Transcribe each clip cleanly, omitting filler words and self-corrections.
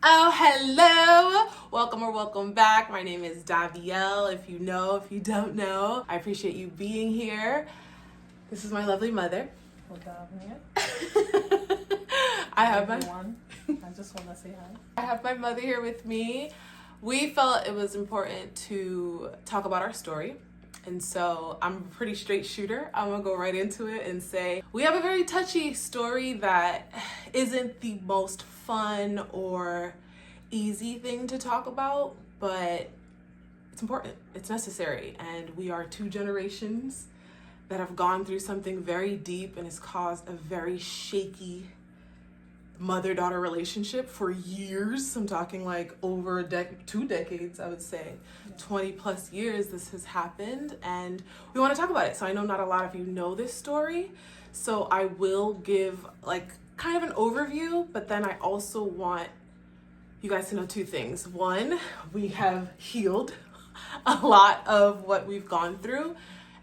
Oh, hello. Welcome or welcome back. My name is Davielle. If you know, if you don't know, I appreciate you being here. This is my lovely mother. Good afternoon, I have my everyone. I just want to say hi. I have my mother here with me. We felt it was important to talk about our story. And so I'm a pretty straight shooter. I'm gonna go right into it and say we have a very touchy story that isn't the most fun or easy thing to talk about, but it's important, it's necessary. And we are two generations that have gone through something very deep and has caused a very shaky mother-daughter relationship for years. I'm talking like over 2 decades, I would say. 20 plus years this has happened, and we want to talk about it. So I know not a lot of you know this story, so I will give like kind of an overview, but then I also want you guys to know 2 things. One, we have healed a lot of what we've gone through.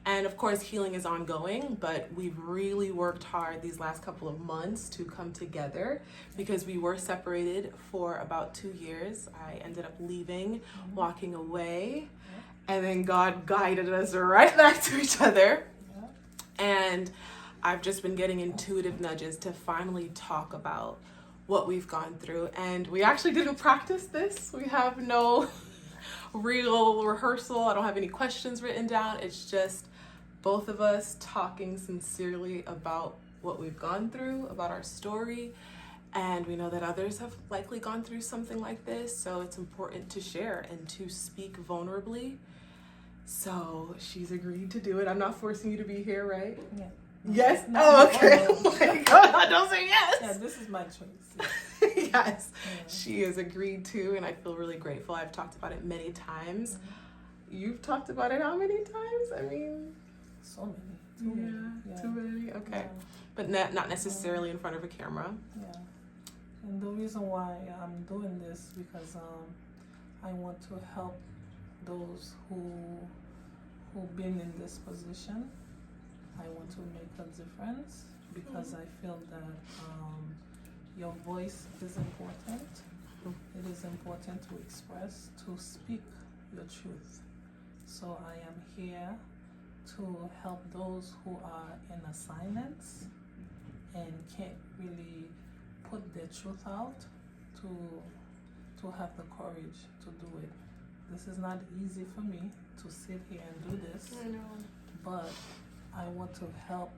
And of course, healing is ongoing, but we've really worked hard these last couple of months to come together because we were separated for about 2 years. I ended up leaving, walking away, and then God guided us right back to each other. And I've just been getting intuitive nudges to finally talk about what we've gone through. And we actually didn't practice this. We have no real rehearsal. I don't have any questions written down. It's just both of us talking sincerely about what we've gone through, about our story. And we know that others have likely gone through something like this, so it's important to share and to speak vulnerably. So she's agreed to do it. I'm not forcing you to be here, right? Yeah. Yes? No, Oh, okay. no. Oh my God, don't say yes. Yeah, this is my choice. Yes, Yeah. she has agreed to, and I feel really grateful. I've talked about it many times. You've talked about it how many times? I mean, So many. Too many. Yeah. too many. Okay, Yeah. but not necessarily in front of a camera. Yeah. And the reason why I'm doing this because I want to help those who've been in this position. I want to make a difference because I feel that your voice is important. It is important to express, to speak your truth. So I am here to help those who are in a silence and can't really put their truth out to have the courage to do it. This is not easy for me to sit here and do this, I know. but I want to help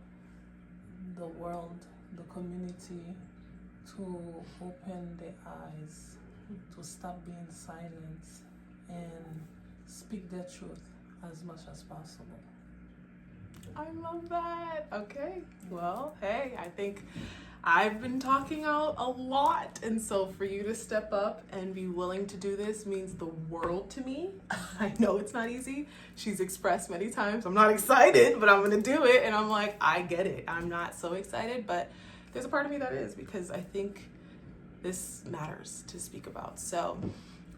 the world, the community, to open their eyes, to stop being silent and speak their truth as much as possible. I love that. Okay. Well, hey, I think I've been talking out a lot, and so for you to step up and be willing to do this means the world to me. I know it's not easy. She's expressed many times, I'm not excited, but I'm gonna do it, and I'm like, I get it. I'm not so excited, but there's a part of me that is, because I think this matters to speak about. So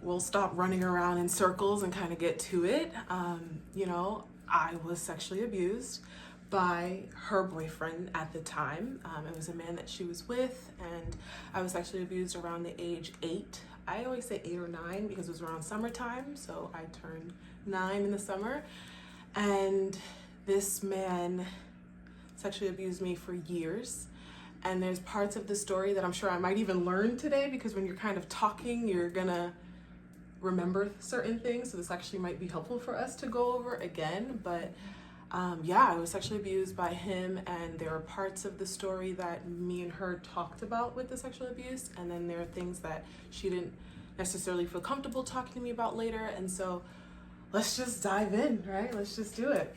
we'll stop running around in circles and kind of get to it. I was sexually abused by her boyfriend at the time. It was a man that she was with, and I was sexually abused around the age 8. I always say 8 or 9 because it was around summertime, so I turned 9 in the summer. And this man sexually abused me for years. And there's parts of the story that I'm sure I might even learn today, because when you're kind of talking, you're gonna remember certain things, so this actually might be helpful for us to go over again. But I was sexually abused by him, and there are parts of the story that me and her talked about with the sexual abuse, and then there are things that she didn't necessarily feel comfortable talking to me about later. And so let's just dive in, right? Let's just do it.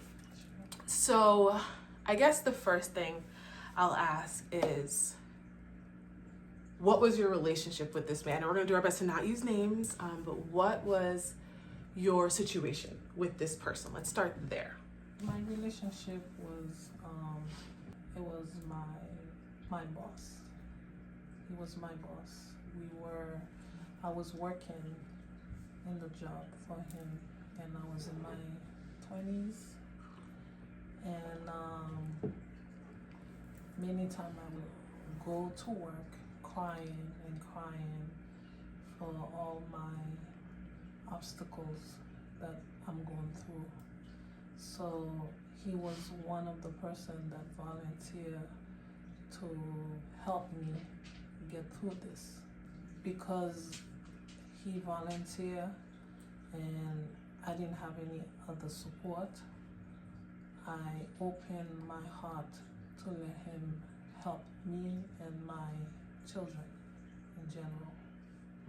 So I guess the first thing I'll ask is, what was your relationship with this man? And we're gonna do our best to not use names, but what was your situation with this person? Let's start there. My relationship was, it was my boss. He was my boss. I was working in the job for him, and I was in my 20s, and many times I would go to work crying for all my obstacles that I'm going through. So he was one of the person that volunteered to help me get through this. Because he volunteered and I didn't have any other support, I opened my heart to let him help me and my children in general.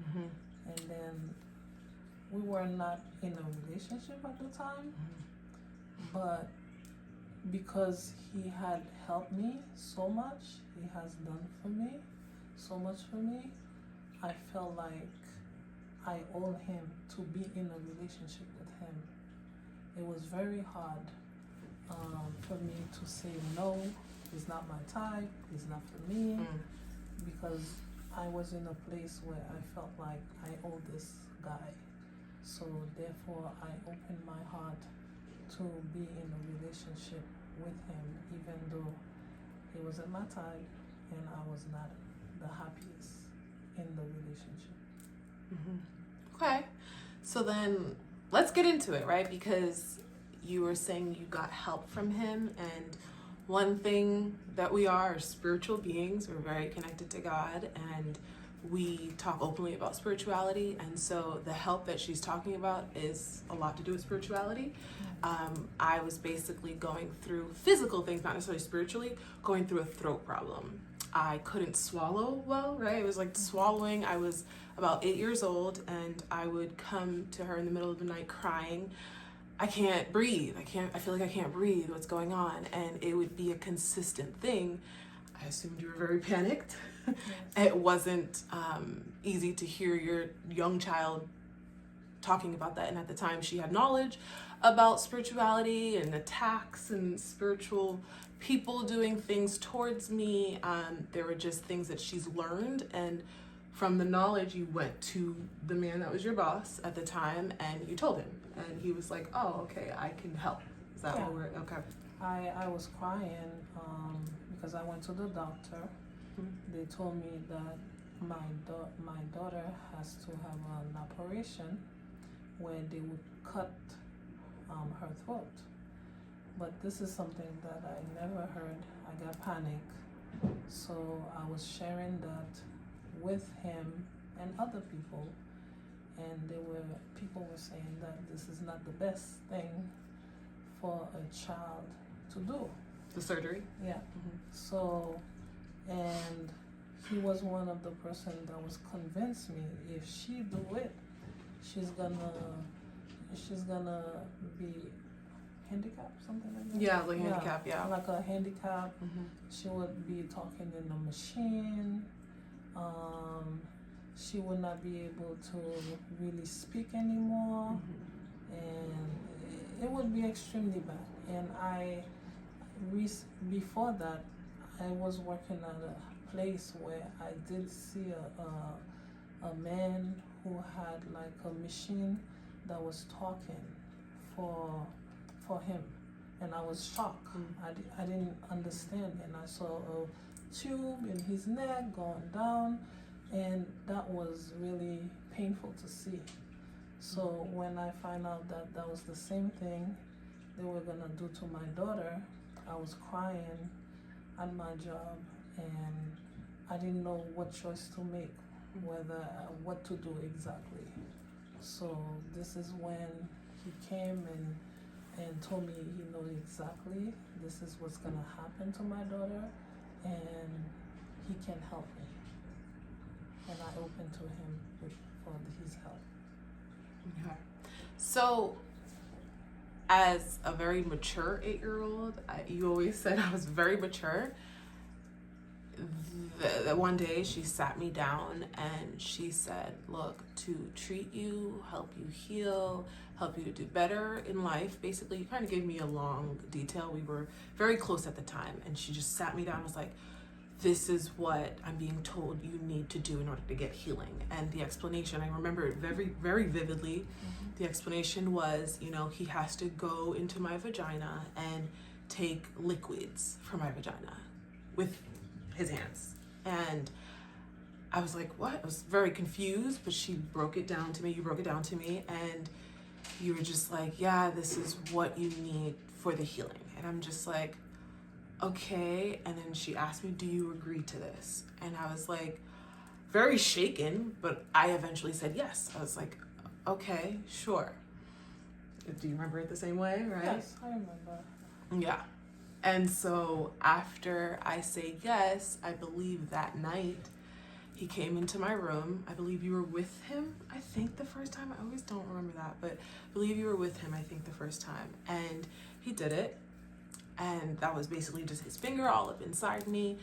Mm-hmm. And then we were not in a relationship at the time, but because he had helped me so much, he has done for me so much for me, I felt like I owe him to be in a relationship with him. It was very hard for me to say no, he's not my type, he's not for me, because I was in a place where I felt like I owe this guy. So therefore I opened my heart to be in a relationship with him, even though he wasn't my type and I was not the happiest in the relationship. Okay, so then let's get into it, right? Because you were saying you got help from him, and one thing that we are spiritual beings. We're very connected to God, and we talk openly about spirituality, and so the help that she's talking about is a lot to do with spirituality. I was basically going through physical things, not necessarily spiritually, going through a throat problem. I couldn't swallow well, right? It was like swallowing. I was about 8 years old, and I would come to her in the middle of the night crying, I can't breathe. I feel like I can't breathe. What's going on? And it would be a consistent thing. I assumed you were very panicked. Yes. It wasn't easy to hear your young child talking about that. And at the time, she had knowledge about spirituality and attacks and spiritual people doing things towards me. There were just things that she's learned. And from the knowledge, you went to the man that was your boss at the time and you told him. And he was like, oh, okay, I can help. Is that what we're, okay. I was crying because I went to the doctor. They told me that my daughter has to have an operation where they would cut her throat. But this is something that I never heard. I got panicked. So I was sharing that with him and other people. And people were saying that this is not the best thing for a child to do. The surgery? Yeah. So, and he was one of the person that was convinced me if she do it, she's gonna be handicapped, something like that. Yeah, like handicap, yeah. Like a handicap. She would be talking in a machine. She would not be able to really speak anymore, and it would be extremely bad. And before that, I was working at a place where I did see a man who had like a machine that was talking for him, and I was shocked. I didn't understand, and I saw a tube in his neck going down, and that was really painful to see. So when I found out that that was the same thing they were gonna do to my daughter, I was crying at my job, and I didn't know what choice to make, what to do exactly. So this is when he came and told me he knows exactly this is what's gonna happen to my daughter, and he can help me. And I opened to him for his help. Okay. So, as a very mature 8-year-old, you always said I was very mature. The one day she sat me down and she said, look, to treat you, help you heal, help you to do better in life. Basically, you kind of gave me a long detail. We were very close at the time. And she just sat me down and was like, this is what I'm being told you need to do in order to get healing. And the explanation, I remember it very, very vividly. The explanation was, he has to go into my vagina and take liquids from my vagina with his hands. And I was like, what? I was very confused, but she broke it down to me. You broke it down to me, and you were just like, yeah, this is what you need for the healing. And I'm just like, okay. And then she asked me, do you agree to this? And I was like, very shaken, but I eventually said yes. I was like, okay, sure. Do you remember it the same way, right? Yes, I remember. Yeah. And so after I say yes, I believe that night he came into my room. I believe you were with him, I think, the first time. I always don't remember that, but I believe you were with him, I think, the first time. And he did it. And that was basically just his finger all up inside me.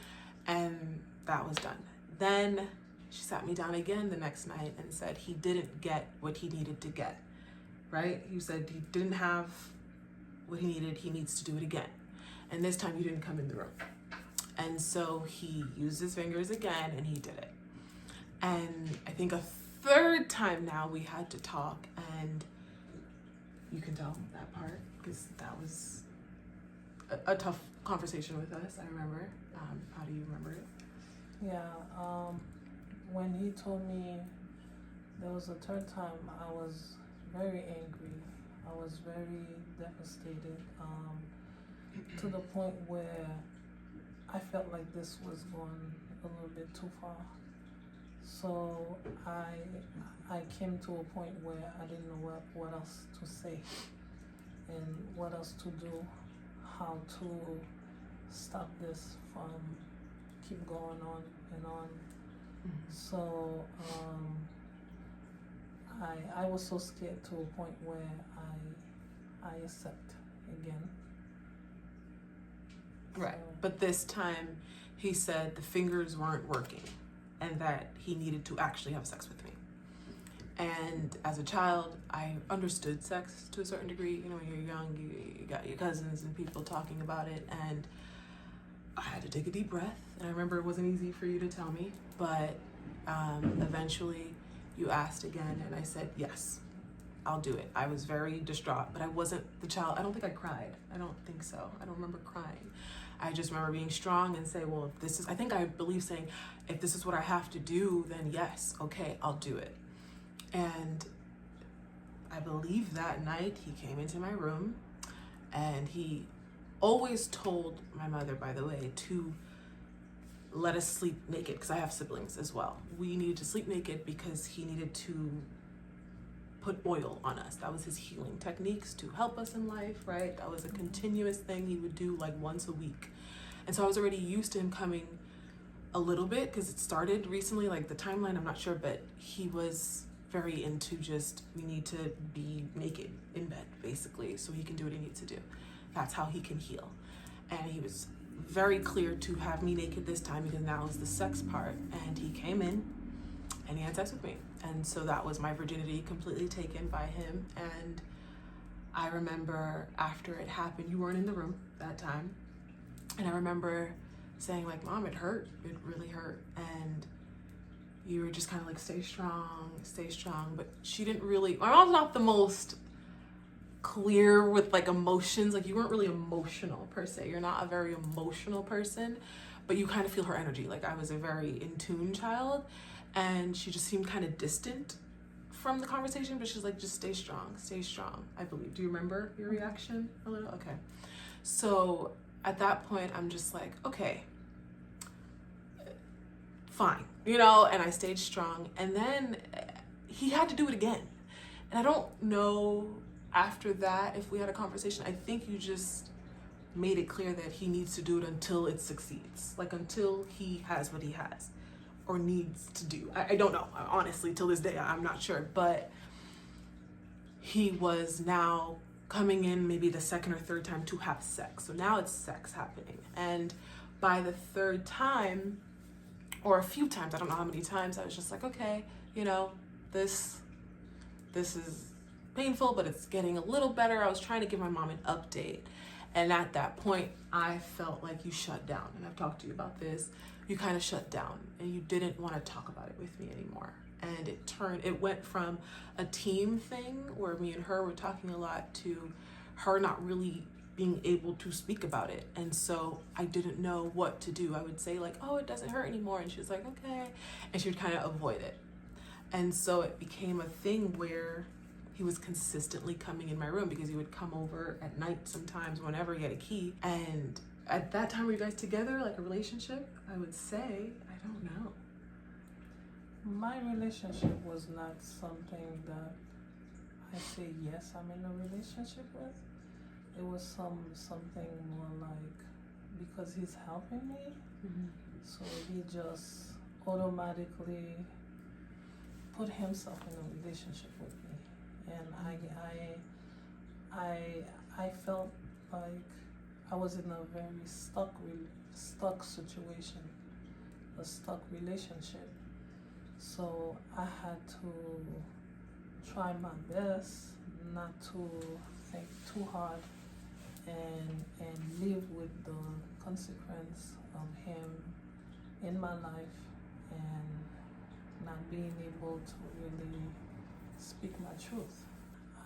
And that was done. Then she sat me down again the next night and said he didn't get what he needed to get, right? He said he didn't have what he needed. He needs to do it again. And this time you didn't come in the room. And so he used his fingers again and he did it. And I think a third time now we had to talk, and you can tell that part because that was a tough conversation with us, I remember. How do you remember it? Yeah, when he told me there was a third time, I was very angry. I was very devastated, to the point where I felt like this was going a little bit too far. So I came to a point where I didn't know what else to say and what else to do, how to stop this from keep going on and on. So I was so scared to a point where I accept again. Right. So, But this time he said the fingers weren't working and that he needed to actually have sex with me. And as a child, I understood sex to a certain degree. You know, when you're young, you got your cousins and people talking about it, and I had to take a deep breath. And I remember it wasn't easy for you to tell me, but eventually you asked again, and I said, yes, I'll do it. I was very distraught, but I wasn't the child. I don't think I cried. I don't think so. I don't remember crying. I just remember being strong and say, well, if this is, I think I believe saying, if this is what I have to do, then yes, okay, I'll do it. And I believe that night he came into my room, and he always told my mother, by the way, to let us sleep naked, because I have siblings as well. We needed to sleep naked because he needed to put oil on us. That was his healing techniques to help us in life, right? That was a continuous thing he would do like once a week. And so I was already used to him coming a little bit because it started recently, like the timeline, I'm not sure, but he was very into just, we need to be naked in bed, basically, so he can do what he needs to do. That's how he can heal. And he was very clear to have me naked this time because now is the sex part. And he came in and he had sex with me. And so that was my virginity completely taken by him. And I remember after it happened, you weren't in the room that time. And I remember saying like, Mom, it hurt. It really hurt. And you were just kind of like, stay strong, stay strong. But she didn't really, my mom's not the most clear with like emotions. Like you weren't really emotional per se. You're not a very emotional person, but you kind of feel her energy. Like I was a very in tune child, and she just seemed kind of distant from the conversation, but she's like, just stay strong, I believe. Do you remember your reaction a little? Okay. So at that point, I'm just like, okay, fine, you know, and I stayed strong. And then he had to do it again. And I don't know after that if we had a conversation. I think you just made it clear that he needs to do it until it succeeds, like until he has what he has or needs to do. I don't know, honestly, till this day, I'm not sure. But he was now coming in maybe the second or third time to have sex. So now it's sex happening. And by the third time, or a few times, I don't know how many times, I was just like, okay, you know, this is painful, but it's getting a little better. I was trying to give my mom an update. And at that point, I felt like you shut down. And I've talked to you about this. You kind of shut down and you didn't want to talk about it with me anymore. And it went from a team thing where me and her were talking a lot to her not really being able to speak about it. And so I didn't know what to do. I would say like, oh, it doesn't hurt anymore. And she was like, okay. And she would kind of avoid it. And so it became a thing where he was consistently coming in my room because he would come over at night sometimes whenever he had a key. And at that time, were you guys together, like a relationship? I would say, I don't know. My relationship was not something that I say yes, I'm in a relationship with. It was something more like because he's helping me, so he just automatically put himself in a relationship with me, and I felt like I was in a very stuck situation, a stuck relationship. So I had to try my best not to think too hard and live with the consequence of him in my life and not being able to really speak my truth.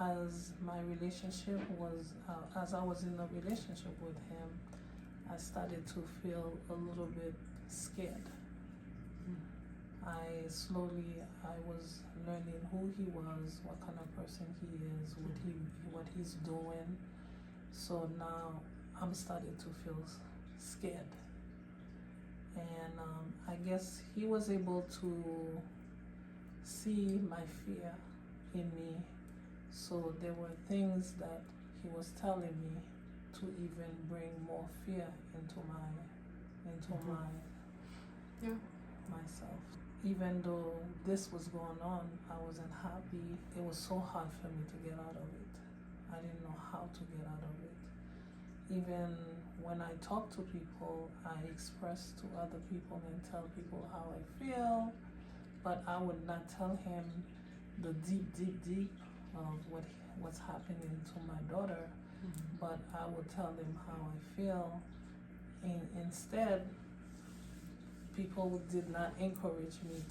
As my relationship was, as I was in a relationship with him, I started to feel a little bit scared. I was learning who he was, what kind of person he is, what he's doing. So now I'm starting to feel scared. And I guess he was able to see my fear in me. So there were things that he was telling me to even bring more fear into myself. Even though this was going on, I wasn't happy. It was so hard for me to get out of it. I didn't know how to get out of it. Even when I talk to people, I express to other people and tell people how I feel, but I would not tell him the deep of what's happening to my daughter, but I would tell him how I feel. And instead, people did not encourage me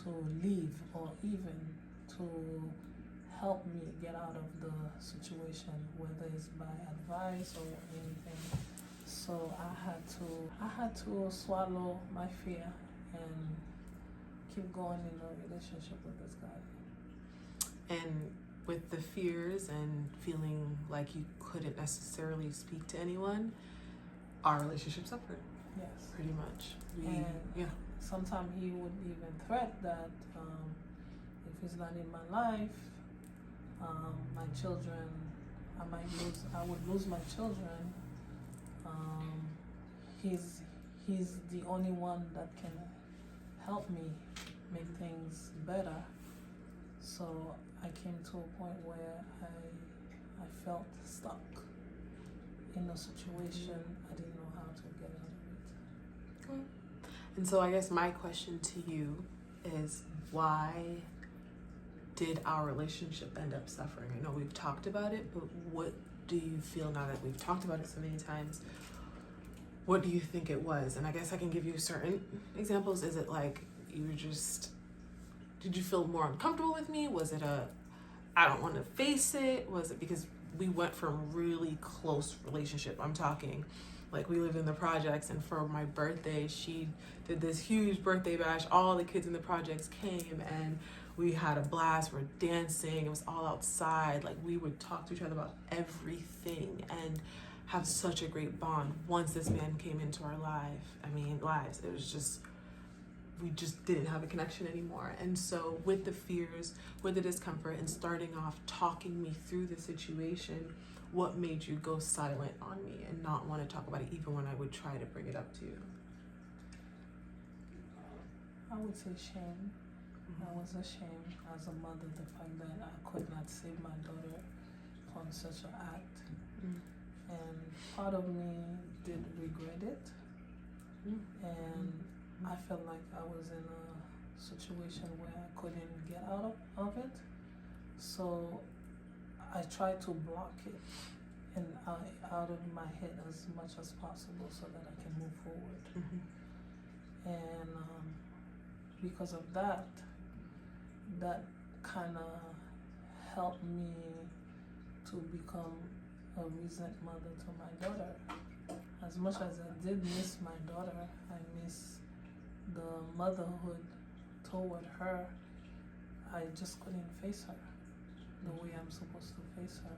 to leave or even to help me get out of the situation, whether it's by advice or anything. So I had to swallow my fear and keep going in a relationship with this guy. And with the fears and feeling like you couldn't necessarily speak to anyone, our relationship suffered. Yes. Pretty much. Sometimes he would even threat that if he's not in my life, my children, I would lose my children. He's the only one that can help me make things better. So I came to a point where I felt stuck in a situation. I didn't know how to get out of it. Okay. And so I guess my question to you is, why did our relationship end up suffering? I know we've talked about it, but what do you feel now that we've talked about it so many times? What do you think it was? And I guess I can give you certain examples. Is it like did you feel more uncomfortable with me? Was it I don't want to face it? Was it because we went from really close relationship? I'm talking like we lived in the projects, and for my birthday, she did this huge birthday bash. All the kids in the projects came and we had a blast. We're dancing. It was all outside. Like we would talk to each other about everything and have such a great bond. Once this man came into our lives, it was just, we just didn't have a connection anymore. And so with the fears, with the discomfort, and starting off talking me through the situation, what made you go silent on me and not want to talk about it even when I would try to bring it up to you? I would say shame. I was ashamed as a mother, the fact that I could not save my daughter from such an act. And part of me did regret it. And I felt like I was in a situation where I couldn't get out of it. So I tried to block it and out of my head as much as possible so that I can move forward. And because of that kind of helped me to become a recent mother to my daughter. As much as I did miss my daughter, I miss the motherhood toward her. I just couldn't face her the way I'm supposed to face her.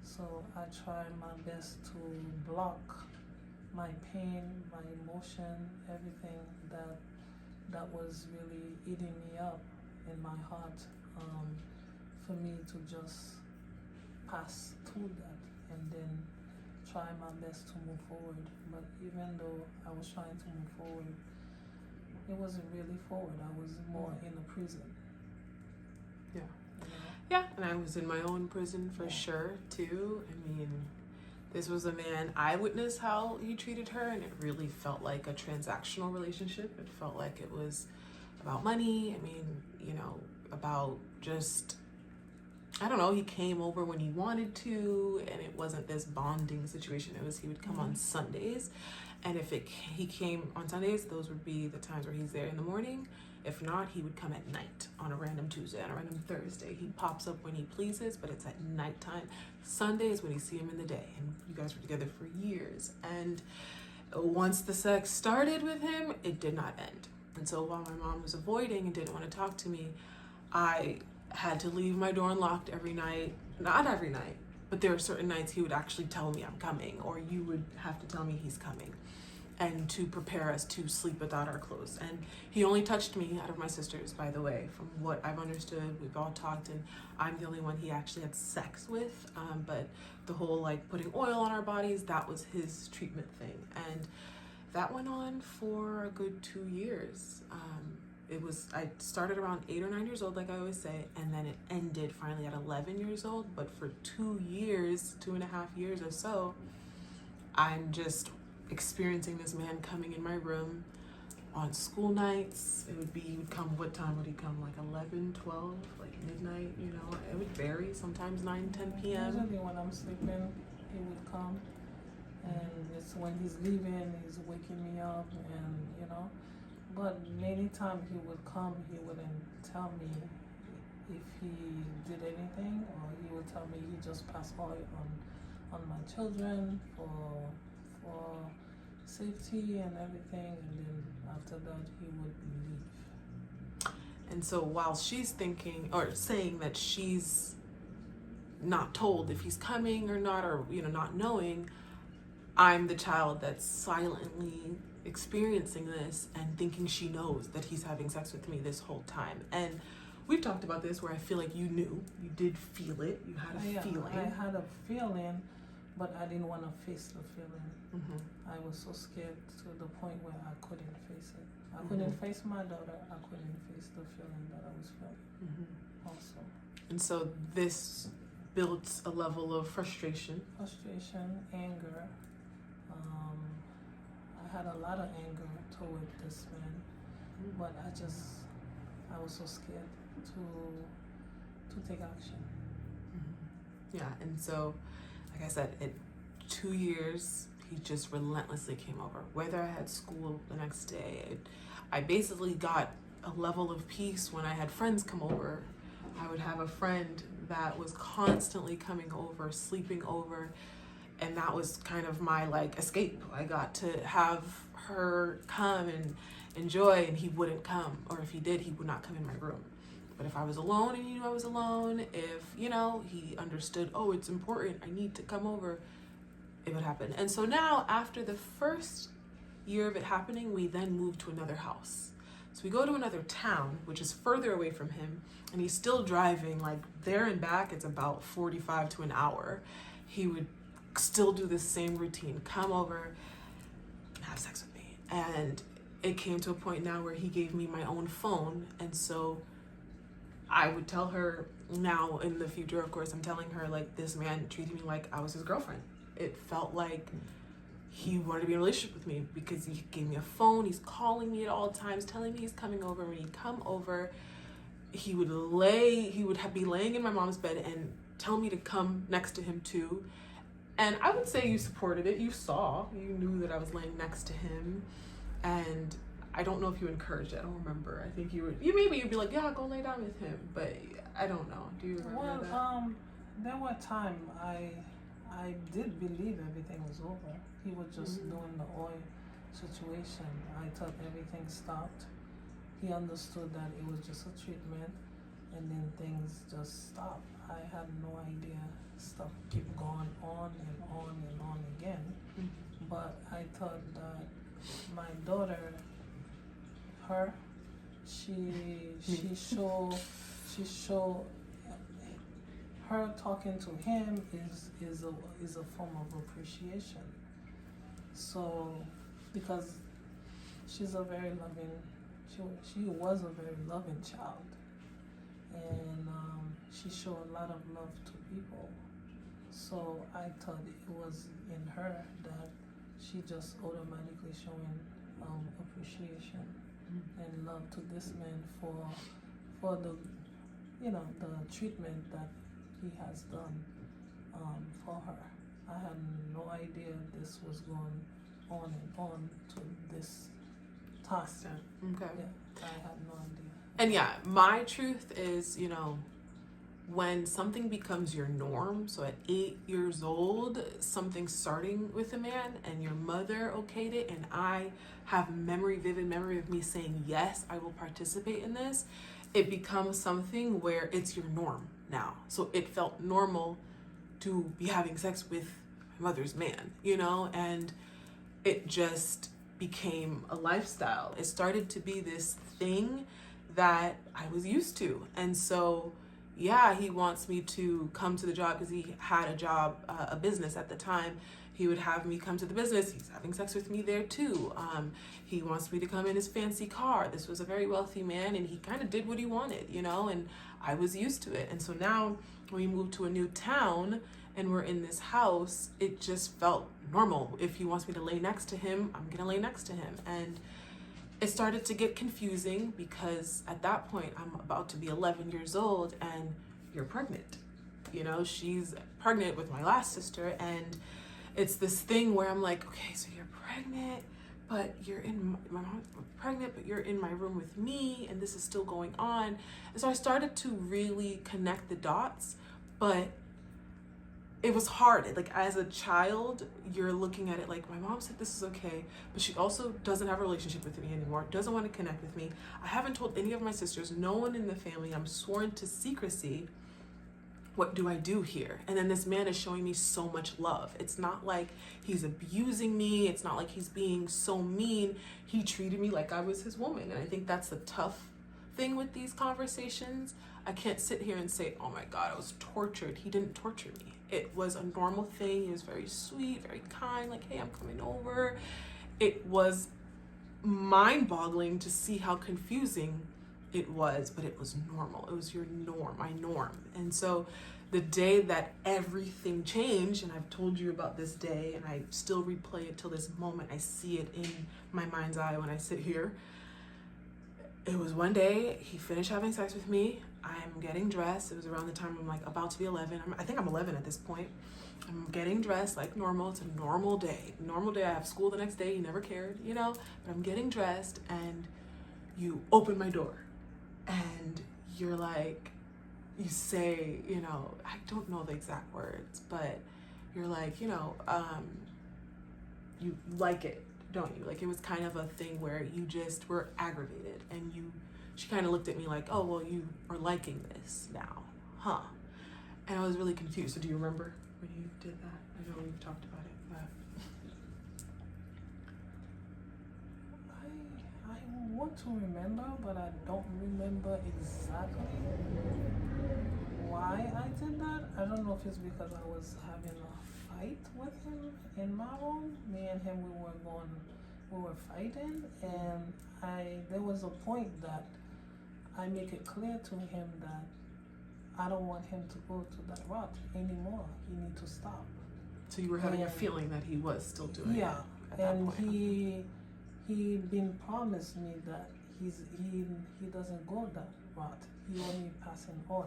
So I try my best to block my pain, my emotion, everything that was really eating me up in my heart, for me to just pass through that and then try my best to move forward. But even though I was trying to move forward, it wasn't really forward. I was more in a prison. Yeah. You know? Yeah, and I was in my own prison for sure too. I mean, this was a man, I witnessed how he treated her, and it really felt like a transactional relationship. It felt like it was about money. I mean, you know, about just, I don't know, he came over when he wanted to, and it wasn't this bonding situation. It was he would come on Sundays, and if he came on Sundays, those would be the times where he's there in the morning. If not, he would come at night on a random Tuesday, on a random Thursday. He pops up when he pleases, but it's at nighttime. Sunday is when you see him in the day, and you guys were together for years. And once the sex started with him, it did not end. And so while my mom was avoiding and didn't want to talk to me, I had to leave my door unlocked every night. Not every night, but there were certain nights he would actually tell me I'm coming, or you would have to tell me he's coming, and to prepare us to sleep without our clothes. And he only touched me out of my sisters, by the way, from what I've understood. We've all talked, and I'm the only one he actually had sex with. But the whole like putting oil on our bodies, that was his treatment thing. And that went on for a good 2 years. I started around 8 or 9 years old, like I always say, and then it ended finally at 11 years old. But for 2 years, 2.5 years or so, I'm just experiencing this man coming in my room on school nights. He would come, what time would he come? Like 11, 12, like midnight, you know? It would vary, sometimes 9, 10 p.m. Usually when I'm sleeping, he would come, and it's when he's leaving, he's waking me up, and you know. But many times he would come, he wouldn't tell me if he did anything, or he would tell me he just passed oil on my children for safety and everything, and then after that he would leave. And so while she's thinking or saying that she's not told if he's coming or not, or you know, not knowing, I'm the child that's silently experiencing this and thinking she knows that he's having sex with me this whole time. And we've talked about this where I feel like you knew, you did feel it, you had a feeling. I had a feeling, but I didn't want to face the feeling. I was so scared to the point where I couldn't face it. I couldn't face my daughter. I couldn't face the feeling that I was feeling also. And so this built a level of frustration. Anger. I had a lot of anger toward this man, but I was so scared to take action. Yeah, and so, like I said, 2 years, he just relentlessly came over. Whether I had school the next day, I basically got a level of peace when I had friends come over. I would have a friend that was constantly coming over, sleeping over, and that was kind of my like escape. I got to have her come and enjoy, and he wouldn't come, or if he did, he would not come in my room. But if I was alone and he knew I was alone, if, you know, he understood, oh, it's important, I need to come over, it would happen. And so now, after the first year of it happening, we then moved to another house. So we go to another town, which is further away from him, and he's still driving, like there and back, it's about 45 to an hour. He would still do the same routine, come over, have sex with me. And it came to a point now where he gave me my own phone, and so I would tell her now in the future, of course, I'm telling her like this man treated me like I was his girlfriend. It felt like he wanted to be in a relationship with me because he gave me a phone. He's calling me at all times, telling me he's coming over. When he'd come over, he would be laying in my mom's bed and tell me to come next to him too. And I would say you supported it. You knew that I was laying next to him. And I don't know if you encouraged it. I don't remember. I think you'd be like, yeah, go lay down with him. But I don't know. Do you remember that? There were times I I did believe everything was over. He was just doing the oil situation. I thought everything stopped. He understood that it was just a treatment, and then things just stopped. I had no idea stuff keep going on and on and on again. But I thought that my daughter, she showed her talking to him is a form of appreciation. So because she's a very loving, she was a very loving child, and she showed a lot of love to people. So I thought it was in her that she just automatically showing appreciation and love to this man for the the treatment that he has done for her. I had no idea this was going on and on to this task. Okay. Yeah, I had no idea. And yeah, my truth is, when something becomes your norm, so at 8 years old, something's starting with a man and your mother okayed it, and I have vivid memory of me saying, yes, I will participate in this, it becomes something where it's your norm now. So it felt normal to be having sex with my mother's man, and it just became a lifestyle. It started to be this thing that I was used to. And so, yeah, he wants me to come to the job because he had a job, a business at the time. He would have me come to the business. He's having sex with me there too. He wants me to come in his fancy car. This was a very wealthy man, and he kind of did what he wanted, and I was used to it. And so now when we moved to a new town and we're in this house, it just felt normal. If he wants me to lay next to him, I'm gonna lay next to him. And it started to get confusing because at that point I'm about to be 11 years old and you're pregnant. She's pregnant with my last sister, and it's this thing where I'm like, okay, so you're pregnant, but my mom's pregnant, but you're in my room with me, and this is still going on. And so I started to really connect the dots, but it was hard. Like, as a child, you're looking at it like, my mom said this is okay, but she also doesn't have a relationship with me anymore, doesn't want to connect with me. I haven't told any of my sisters, no one in the family, I'm sworn to secrecy. What do I do here? And then this man is showing me so much love. It's not like he's abusing me. It's not like he's being so mean. He treated me like I was his woman. And I think that's the tough thing with these conversations. I can't sit here and say, oh my God, I was tortured. He didn't torture me. It was a normal thing. He was very sweet, very kind, like, hey, I'm coming over. It was mind-boggling to see how confusing it was, but it was normal. It was your norm, my norm. And so the day that everything changed, and I've told you about this day, and I still replay it till this moment, I see it in my mind's eye when I sit here. It was one day, he finished having sex with me. I'm getting dressed. It was around the time I'm like about to be 11. I think I'm 11 at this point. I'm getting dressed like normal. It's a normal day. Normal day. I have school the next day. He never cared, but I'm getting dressed, and you open my door. And you're like, you say, I don't know the exact words, but you're like, you like it, don't you? Like, it was kind of a thing where you just were aggravated, and she kind of looked at me like, oh, well, you are liking this now, huh? And I was really confused. So do you remember when you did that? I know we've talked about it, but I want to remember, but I don't remember exactly why I did that. I don't know if it's because I was having a fight with him in my room. Me and him, we were fighting, and there was a point that I make it clear to him that I don't want him to go to that route anymore. He needs to stop. So you were having a feeling that he was still doing it at that and point. he been promised me that he doesn't go that route. He only passing oil.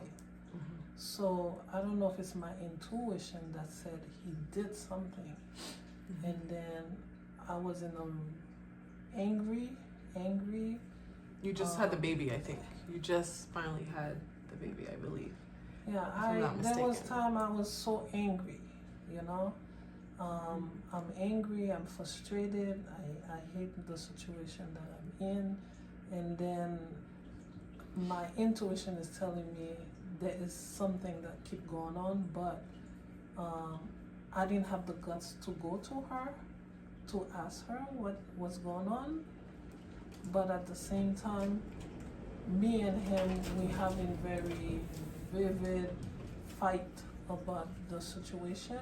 Mm-hmm. So I don't know if it's my intuition that said he did something, Mm-hmm. and then I was in angry. You just had the baby, I think. You just finally had the baby, I believe. Yeah, if I'm not there was mistaken. time I was so angry, you know. I'm angry, I'm frustrated, I hate the situation that I'm in, and then my intuition is telling me there is something that keep going on, but I didn't have the guts to go to her to ask her what was going on. But at the same time, me and him, we having very vivid fight about the situation,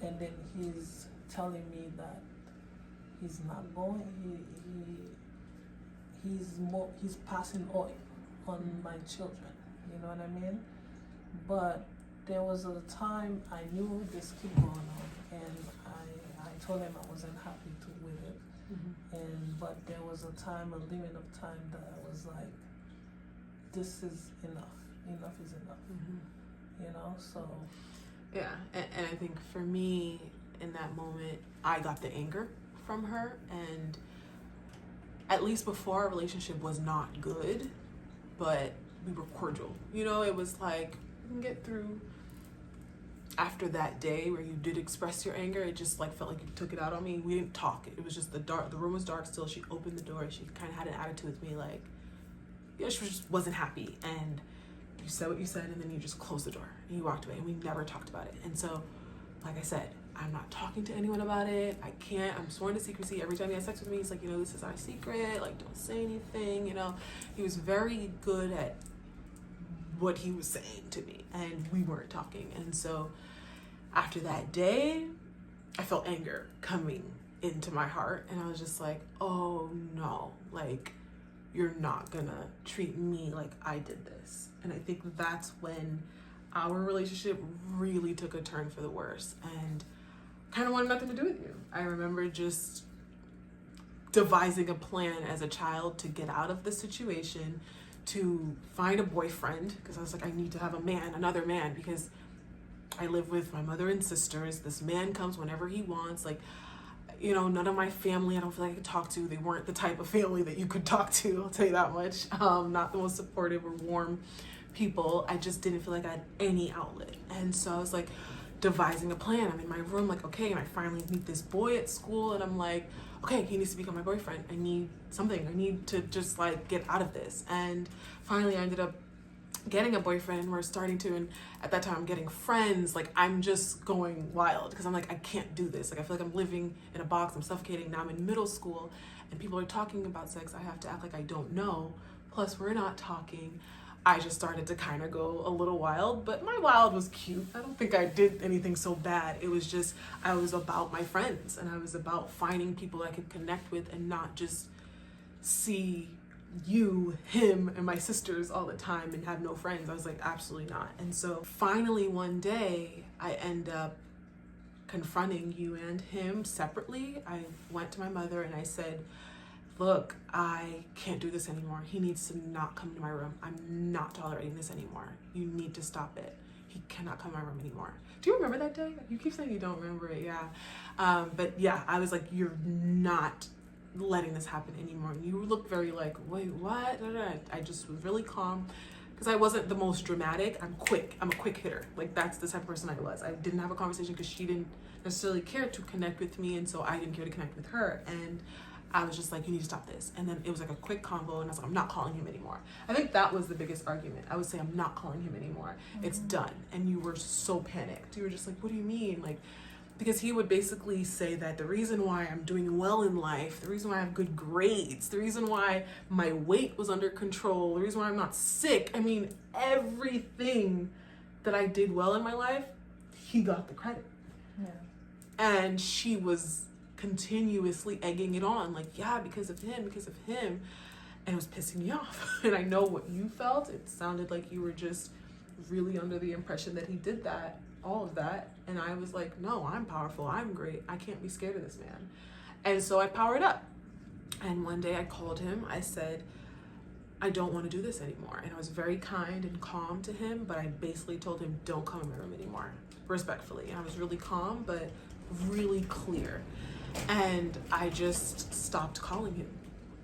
and then he's telling me that he's not going. He's passing oil on my children. You know what I mean? But there was a time I knew this keep going on, and I told him I wasn't happy with it. But there was a time, a limit of time that I was like, this is enough. Enough is enough. You know, so. Yeah, and I think for me, in that moment, I got the anger from her, and at least before our relationship was not good, but we were cordial. You know, it was like, we can get through. After that day where you did express your anger, it just like felt like you took it out on me. We didn't talk. It was just the room was dark still. She opened the door. She kind of had an attitude with me, like, yeah, she just wasn't happy. And you said what you said, and then you just closed the door and you walked away, and we never talked about it. And so, like I said, I'm not talking to anyone about it. I can't. I'm sworn to secrecy. Every time he has sex with me, he's like, you know, this is our secret. Like, don't say anything. You know, he was very good at what he was saying to me, and we weren't talking. And so after that day, I felt anger coming into my heart, and I was just like, oh no, like, you're not gonna treat me like I did this. And I think that's when our relationship really took a turn for the worse, and kind of wanted nothing to do with you. I remember just devising a plan as a child to get out of the situation, to find a boyfriend, because I was like, I need to have a man, another man, because I live with my mother and sisters. This man comes whenever he wants. Like, you know, none of my family I don't feel like I could talk to. They weren't the type of family that you could talk to, I'll tell you that much. Not the most supportive or warm people. I just didn't feel like I had any outlet. And so I was like devising a plan. I'm in my room like, okay, and I finally meet this boy at school, and I'm like, okay, he needs to become my boyfriend. I need something. I need to just like get out of this. And finally I ended up getting a boyfriend, and we're starting to, and at that time I'm getting friends. Like, I'm just going wild because I'm like, I can't do this. Like, I feel like I'm living in a box. I'm suffocating. Now I'm in middle school and people are talking about sex. I have to act like I don't know. Plus we're not talking. I just started to kind of go a little wild, but my wild was cute. I don't think I did anything so bad. It was just, I was about my friends, and I was about finding people I could connect with and not just see you, him, and my sisters all the time and have no friends. I was like, absolutely not. And so finally one day I end up confronting you and him separately. I went to my mother and I said, look, I can't do this anymore. He needs to not come to my room. I'm not tolerating this anymore. You need to stop it. He cannot come to my room anymore. Do you remember that day? You keep saying you don't remember it, yeah. But yeah, I was like, you're not letting this happen anymore. And you look very like, wait, what? I just was really calm because I wasn't the most dramatic. I'm quick. I'm a quick hitter. Like, that's the type of person I was. I didn't have a conversation because she didn't necessarily care to connect with me, and so I didn't care to connect with her. And I was just like, you need to stop this. And then it was like a quick convo, and I was like, I'm not calling him anymore. I think that was the biggest argument. I would say, I'm not calling him anymore. It's done. And you were so panicked. You were just like, what do you mean? Like, because he would basically say that the reason why I'm doing well in life, the reason why I have good grades, the reason why my weight was under control, the reason why I'm not sick, I mean, everything that I did well in my life, he got the credit. Yeah. And she was continuously egging it on, like, yeah, because of him, and it was pissing me off. And I know what you felt. It sounded like you were just really under the impression that he did that, all of that. And I was like, no, I'm powerful, I'm great, I can't be scared of this man. And so I powered up. And one day I called him. I said, I don't want to do this anymore. And I was very kind and calm to him, but I basically told him, don't come in my room anymore, respectfully. And I was really calm, but really clear. And I just stopped calling him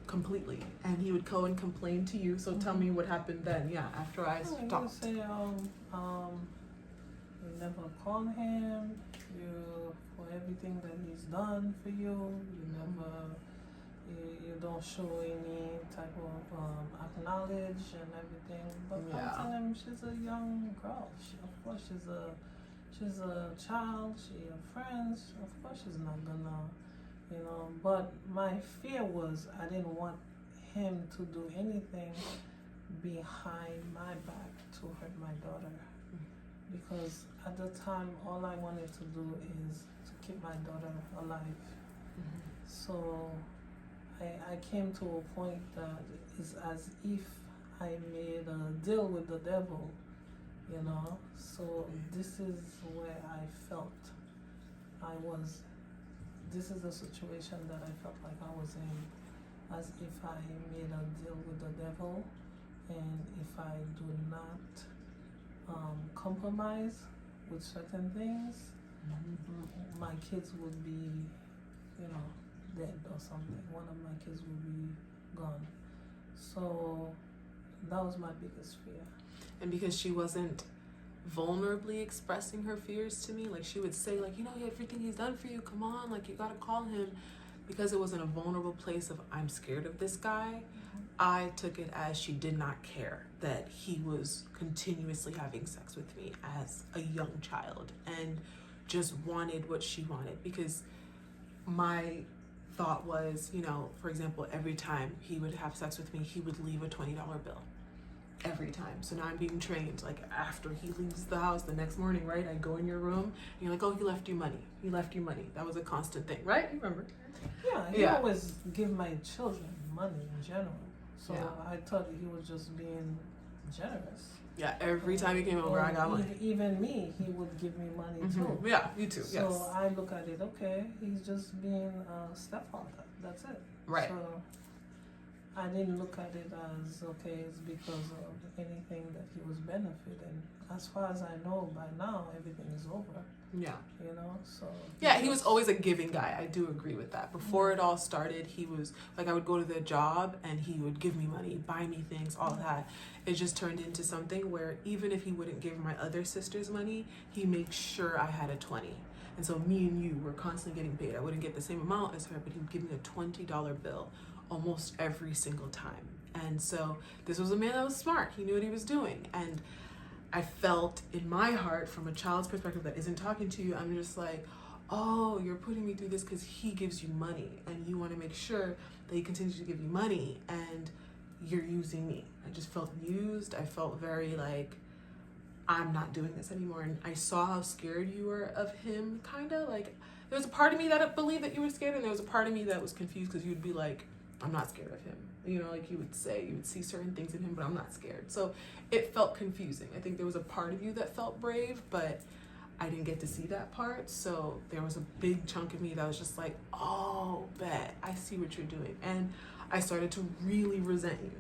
completely. And he would go and complain to you. So tell me what happened then. Yeah, after I I would stopped. say, You never call him. You for everything that he's done for you. You never. You don't show any type of acknowledge and everything. But Yeah. I'm telling him she's a young girl. Of course she's a child. She has friends. Of course she's not gonna, you know. But my fear was I didn't want him to do anything behind my back to hurt my daughter, because at the time all I wanted to do is to keep my daughter alive. So I came to a point that it's as if I made a deal with the devil, you know. So this is where I felt this is the situation that I felt like I was in, as if I made a deal with the devil, and if I do not compromise with certain things, my kids would be, you know, dead or something. One of my kids would be gone. So that was my biggest fear. And because she wasn't vulnerably expressing her fears to me, like she would say, like, you know, everything he's done for you, come on, like you gotta call him. Because it was in a vulnerable place of I'm scared of this guy, I took it as she did not care that he was continuously having sex with me as a young child and just wanted what she wanted. Because my thought was, you know, for example, every time he would have sex with me, he would leave a $20 bill. Every time. So now I'm being trained, like after he leaves the house the next morning, right? I go in your room and you're like, oh, he left you money. He left you money. That was a constant thing, right? You remember? He always give my children money in general. So I thought he was just being generous. Yeah, every time he came over, I got money. Even me, he would give me money too. Yeah, you too, yes. So I look at it, okay, he's just being a stepfather. That's it. Right. So I didn't look at it as, okay, it's because of anything that he was benefiting. As far as I know, by now, everything is over. Yeah. You know, so. Yeah, he was always a giving guy. I do agree with that. Before it all started, he was, like, I would go to the job and he would give me money, buy me things, all that. It just turned into something where even if he wouldn't give my other sisters money, he made sure I had a 20. And so me and you were constantly getting paid. I wouldn't get the same amount as her, but he would give me a $20 bill almost every single time. And so this was a man that was smart. He knew what he was doing. And I felt in my heart, from a child's perspective that isn't talking to you, I'm just like, oh, you're putting me through this because he gives you money and you want to make sure that he continues to give you money and you're using me. I just felt used. I felt very like, I'm not doing this anymore. And I saw how scared you were of him, kind of like there was a part of me that believed that you were scared, and there was a part of me that was confused because you'd be like, I'm not scared of him. You know, like you would say, you would see certain things in him, but I'm not scared. So it felt confusing. I think there was a part of you that felt brave, but I didn't get to see that part. So there was a big chunk of me that was just like, oh, bet, I see what you're doing. And I started to really resent you.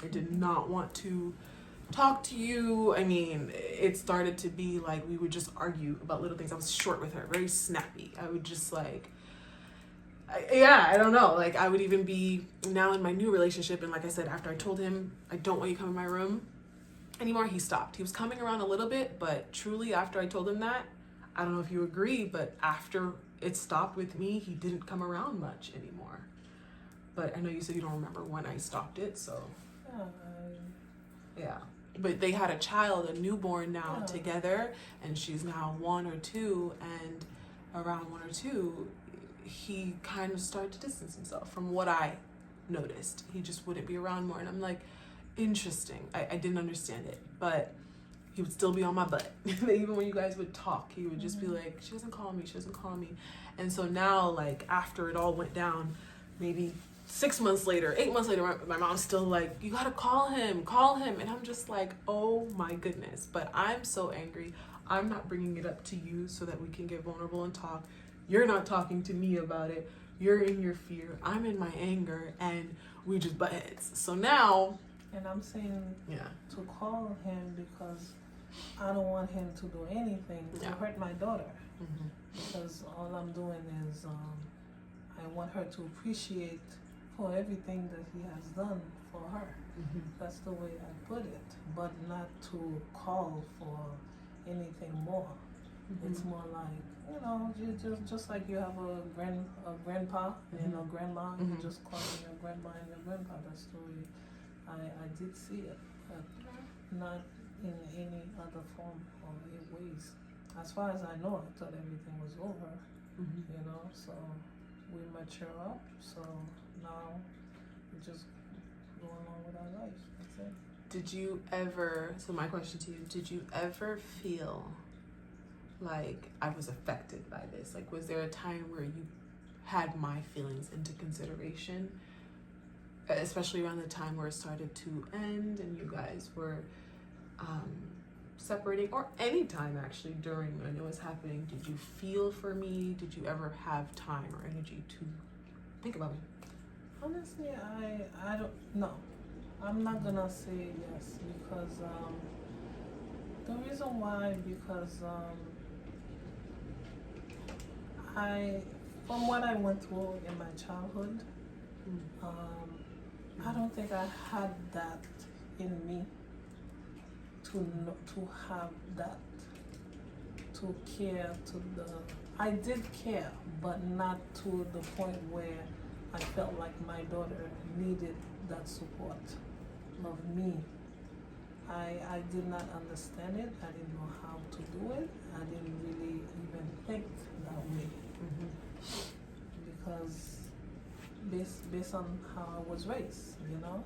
I did not want to talk to you. I mean, it started to be like we would just argue about little things. I was short with her, very snappy. I would just like, I don't know. Like I would even be now in my new relationship. And like I said, after I told him, I don't want you to come in my room anymore, he stopped. He was coming around a little bit, but truly after I told him that, I don't know if you agree, but after it stopped with me, he didn't come around much anymore. But I know you said you don't remember when I stopped it, so. Yeah. But they had a child, a newborn now together, and she's now 1 or 2, and around 1 or 2, he kind of started to distance himself from what I noticed. He just wouldn't be around more. And I'm like, interesting. I didn't understand it, but he would still be on my butt. Even when you guys would talk, he would just be like, she doesn't call me. And so now, like, after it all went down, maybe 6 months later, 8 months later, my mom's still like, you gotta call him. And I'm just like, oh my goodness. But I'm so angry. I'm not bringing it up to you so that we can get vulnerable and talk. You're not talking to me about it. You're in your fear. I'm in my anger, and we just butt heads. So now. And I'm saying to call him because I don't want him to do anything to hurt my daughter. Because all I'm doing is I want her to appreciate for everything that he has done for her. That's the way I put it, but not to call for anything more. It's more like, you know, you just like you have a grandpa and a grandma, you just call them your grandma and your grandpa. That's the way I did see it, but not in any other form or ways. As far as I know, I thought everything was over, you know, so we mature up, so now we just go along with our lives. That's it. Did you ever, so my question to you, did you ever feel like I was affected by this? Like, was there a time where you had my feelings into consideration, especially around the time where it started to end and you guys were separating, or any time actually during when it was happening? Did you feel for me? Did you ever have time or energy to think about me? Honestly, I don't know. I'm not gonna say yes because the reason why, because from what I went through in my childhood, I don't think I had that in me to have that, to care I did care, but not to the point where I felt like my daughter needed that support of me. I did not understand it. I didn't know how to do it. I didn't really even think that way. Because based on how I was raised, you know?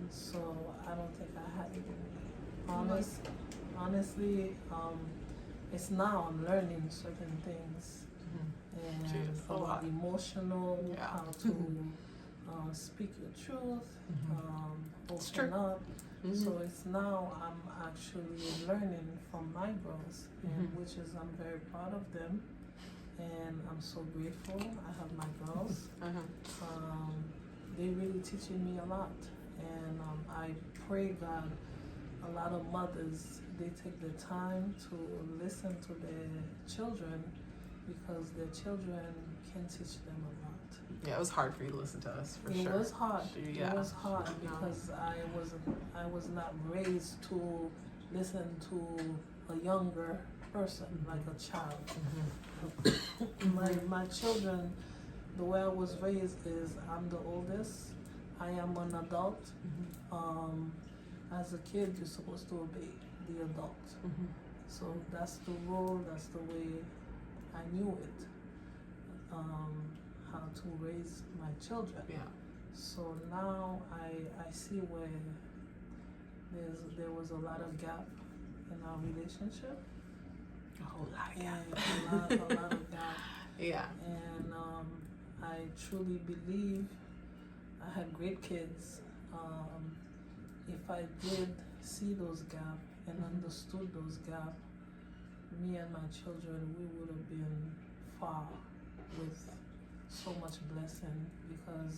So I don't think I had it in me. Honestly, it's now I'm learning certain things and about emotional, how to speak your truth, open up. So it's now I'm actually learning from my girls, and which is I'm very proud of them, and I'm so grateful. I have my girls. They really teaching me a lot, and I pray God. A lot of mothers, they take the time to listen to their children because their children can teach them a lot. Yeah, it was hard for you to listen to us, for sure. It was hard. Yeah. It was hard because I was not raised to listen to a younger person, like a child. My children, the way I was raised is I'm the oldest. I am an adult. As a kid, you're supposed to obey the adult. So that's the role, that's the way I knew it. How to raise my children. Yeah. So now I see where there was a lot of gap in our relationship. A whole lot of gap. A lot of gap. Yeah. And I truly believe I had great kids. If I did see those gaps and understood those gaps, me and my children, we would have been far with so much blessing because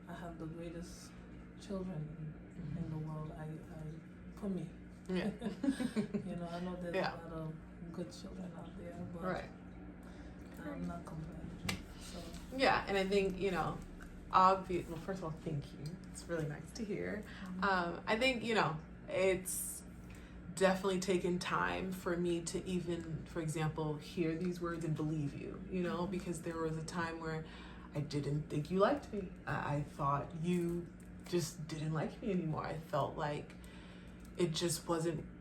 I have the greatest children in the world. For me. Yeah. You know, I know there's a lot of good children out there, but I'm not complaining. So. Yeah, and I think, you know, well, first of all, thank you. It's really nice to hear. I think, you know, it's definitely taken time for me to even, for example, hear these words and believe you, you know, because there was a time where I didn't think you liked me. I thought you just didn't like me anymore. I felt like it just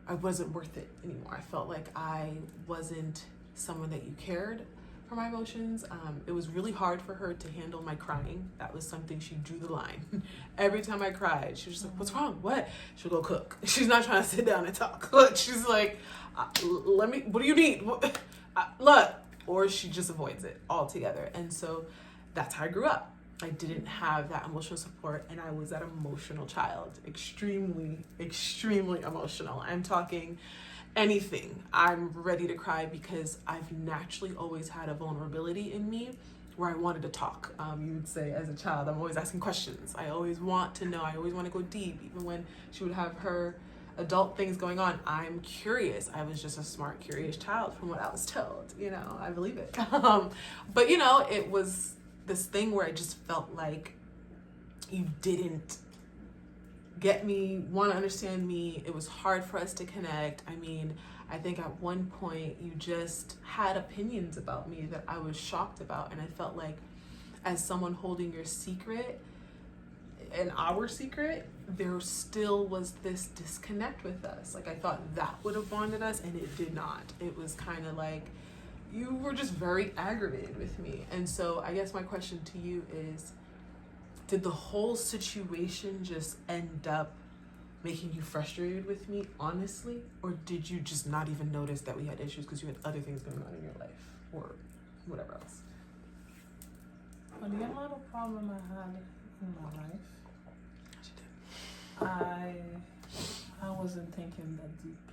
I wasn't worth it anymore. I felt like I wasn't someone that you cared for my emotions. It was really hard for her to handle my crying. That was something she drew the line. Every time I cried, she was just like, "What's wrong? What?" She'll go cook. She's not trying to sit down and talk. Look, she's like, what do you need? Look. Or she just avoids it altogether. And so that's how I grew up. I didn't have that emotional support, and I was that emotional child. Extremely, extremely emotional. I'm talking anything. I'm ready to cry because I've naturally always had a vulnerability in me where I wanted to talk. You would say as a child, I'm always asking questions. I always want to know. I always want to go deep. Even when she would have her adult things going on, I'm curious. I was just a smart, curious child from what I was told. You know, I believe it. But, you know, it was this thing where I just felt like you didn't get me, want to understand me. It was hard for us to connect. I mean, I think at one point you just had opinions about me that I was shocked about, and I felt like as someone holding your secret and our secret, there still was this disconnect with us. Like I thought that would have bonded us, and it did not. It was kind of like you were just very aggravated with me. And so I guess my question to you is, did the whole situation just end up making you frustrated with me, honestly? Or did you just not even notice that we had issues because you had other things going on in your life or whatever else? Well, the amount of problem I had in my life, I wasn't thinking that deep.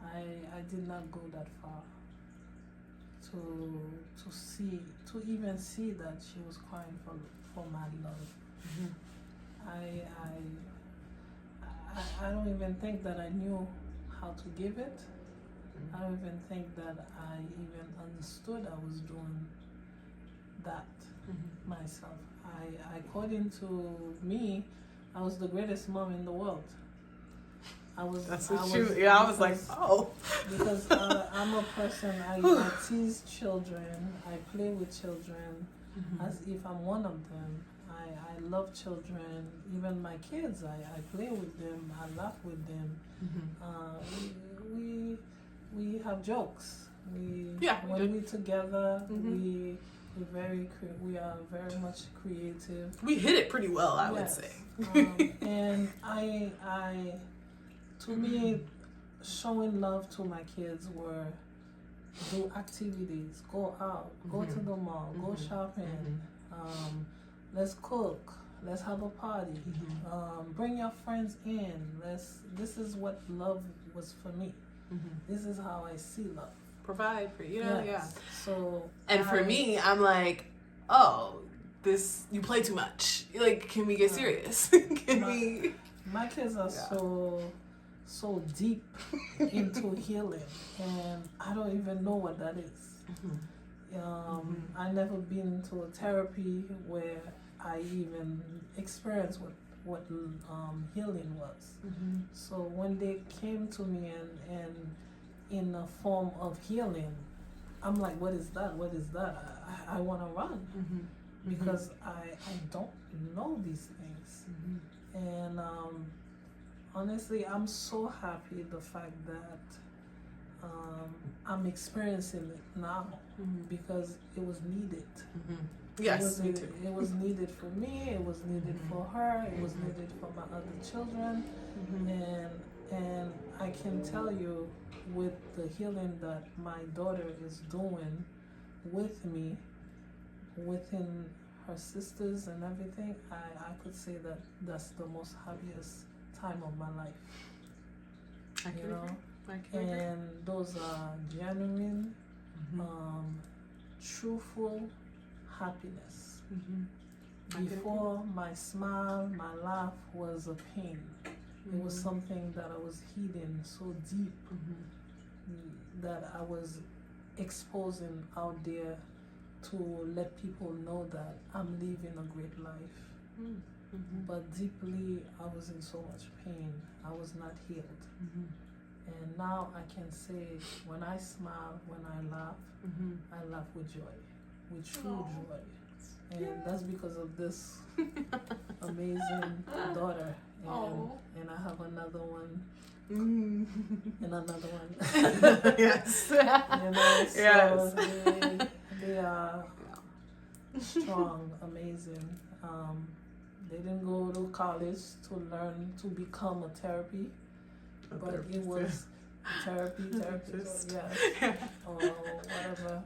I did not go that far to even see that she was crying for my love. I don't even think that I knew how to give it. I don't even think that I even understood I was doing that myself. According to me, I was the greatest mom in the world. I was like, oh. Because I'm a person, I tease children, I play with children as if I'm one of them. I love children, even my kids, I play with them, I laugh with them. We have jokes. When we're together, we are very much creative. We hit it pretty well, I would say. And to me, showing love to my kids were do activities, go out, go to the mall, go shopping, let's cook, let's have a party, bring your friends in. This is what love was for me. This is how I see love. Provide for you, know, yes. So for me, I'm like, oh, you play too much. Like, can we get serious? My kids are so deep into healing, and I don't even know what that is. I never been to a therapy where I even experienced what healing was. So when they came to me and in a form of healing, I'm like, what is that? What is that? I want to run because I don't know these things. And honestly, I'm so happy the fact that I'm experiencing it now because it was needed. Yes, me too. It was needed for me. It was needed for her. It was needed for my other children. And I can tell you, with the healing that my daughter is doing with me, within her sisters and everything, I could say that that's the most happiest time of my life. I can agree. And those are genuine, truthful happiness. Before, my smile, my laugh was a pain. It was something that I was hidden so deep that I was exposing out there to let people know that I'm living a great life. But deeply, I was in so much pain. I was not healed. And now I can say, when I smile, when I laugh with joy, with true joy. And that's because of this amazing daughter. And I have another one. And another one. Yes. So they are strong, amazing. They didn't go to college to learn to become a therapy, but it was therapy, or whatever.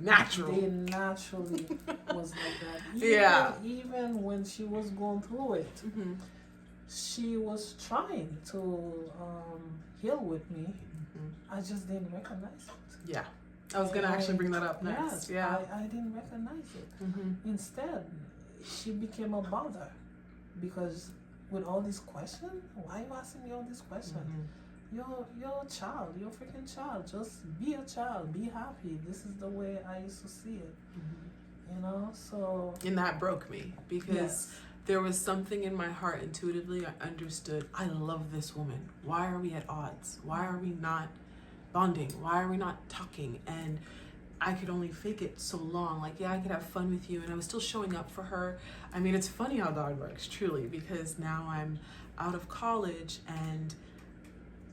Natural. They naturally was like that. Even when she was going through it, she was trying to heal with me. I just didn't recognize it. I was gonna actually bring that up next. I didn't recognize it. Instead, she became a bother because with all these questions, why are you asking me all these questions? You're a child. You're a freaking child. Just be a child. Be happy. This is the way I used to see it. So. And that broke me because there was something in my heart intuitively. I understood, I love this woman. Why are we at odds? Why are we not bonding? Why are we not talking? And I could only fake it so long. Like, yeah, I could have fun with you, and I was still showing up for her. I mean, it's funny how God works, truly, because now I'm out of college and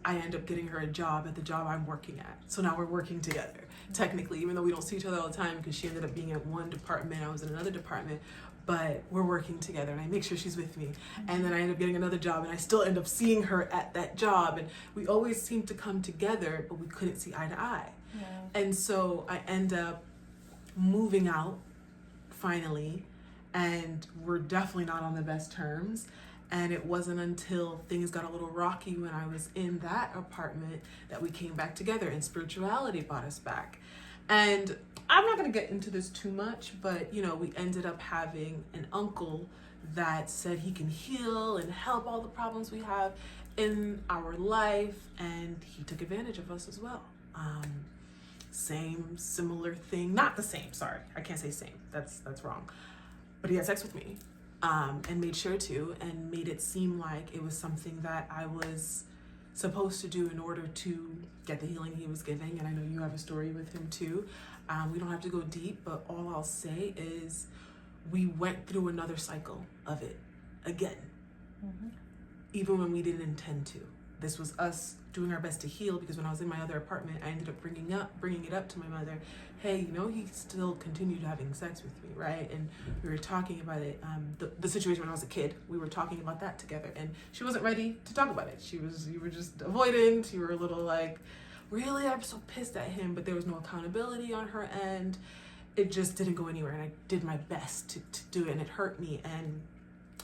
I end up getting her a job at the job I'm working at. So now we're working together, technically, even though we don't see each other all the time, because she ended up being at one department, I was in another department, but we're working together and I make sure she's with me. And then I end up getting another job and I still end up seeing her at that job. And we always seem to come together, but we couldn't see eye to eye. Yeah. And so I end up moving out finally, and we're definitely not on the best terms. And it wasn't until things got a little rocky when I was in that apartment that we came back together, and spirituality brought us back. And I'm not gonna get into this too much, but you know, we ended up having an uncle that said he can heal and help all the problems we have in our life, and he took advantage of us as well. Similar thing, not the same, sorry, I can't say same, that's wrong. But he had sex with me, and made sure to, and made it seem like it was something that I was supposed to do in order to get the healing he was giving. And I know you have a story with him too. We don't have to go deep, but all I'll say is we went through another cycle of it again, even when we didn't intend to. This was us doing our best to heal, because when I was in my other apartment, I ended up bringing it up to my mother. Hey, you know, he still continued having sex with me, right? And we were talking about it, the situation when I was a kid. We were talking about that together, and she wasn't ready to talk about it. You were just avoidant. You were a little like, really, I'm so pissed at him, but there was no accountability on her end. It just didn't go anywhere, and I did my best to do it, and it hurt me, and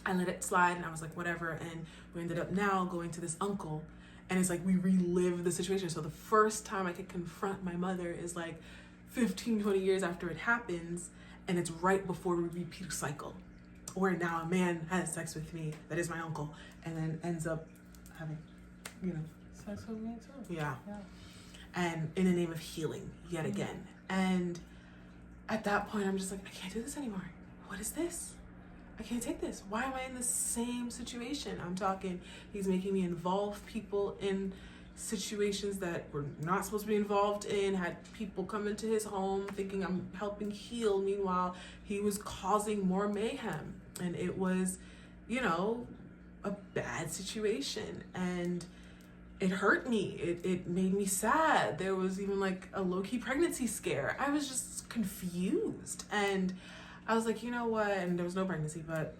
I let it slide, and I was like, whatever. And we ended up now going to this uncle, and it's like we relive the situation. So the first time I could confront my mother is like 15, 20 years after it happens, and it's right before we repeat a cycle where now a man has sex with me that is my uncle, and then ends up having, you know, Sex with me too. yeah. And in the name of healing yet again. And at that point, I'm just like, I can't do this anymore. What is this? I can't take this. Why am I in the same situation? I'm talking, he's making me involve people in situations that we're not supposed to be involved in, had people come into his home thinking I'm helping heal. Meanwhile, he was causing more mayhem. And it was, you know, a bad situation. And it hurt me. It made me sad. There was even like a low-key pregnancy scare. I was just confused. And I was like, you know what? And there was no pregnancy, but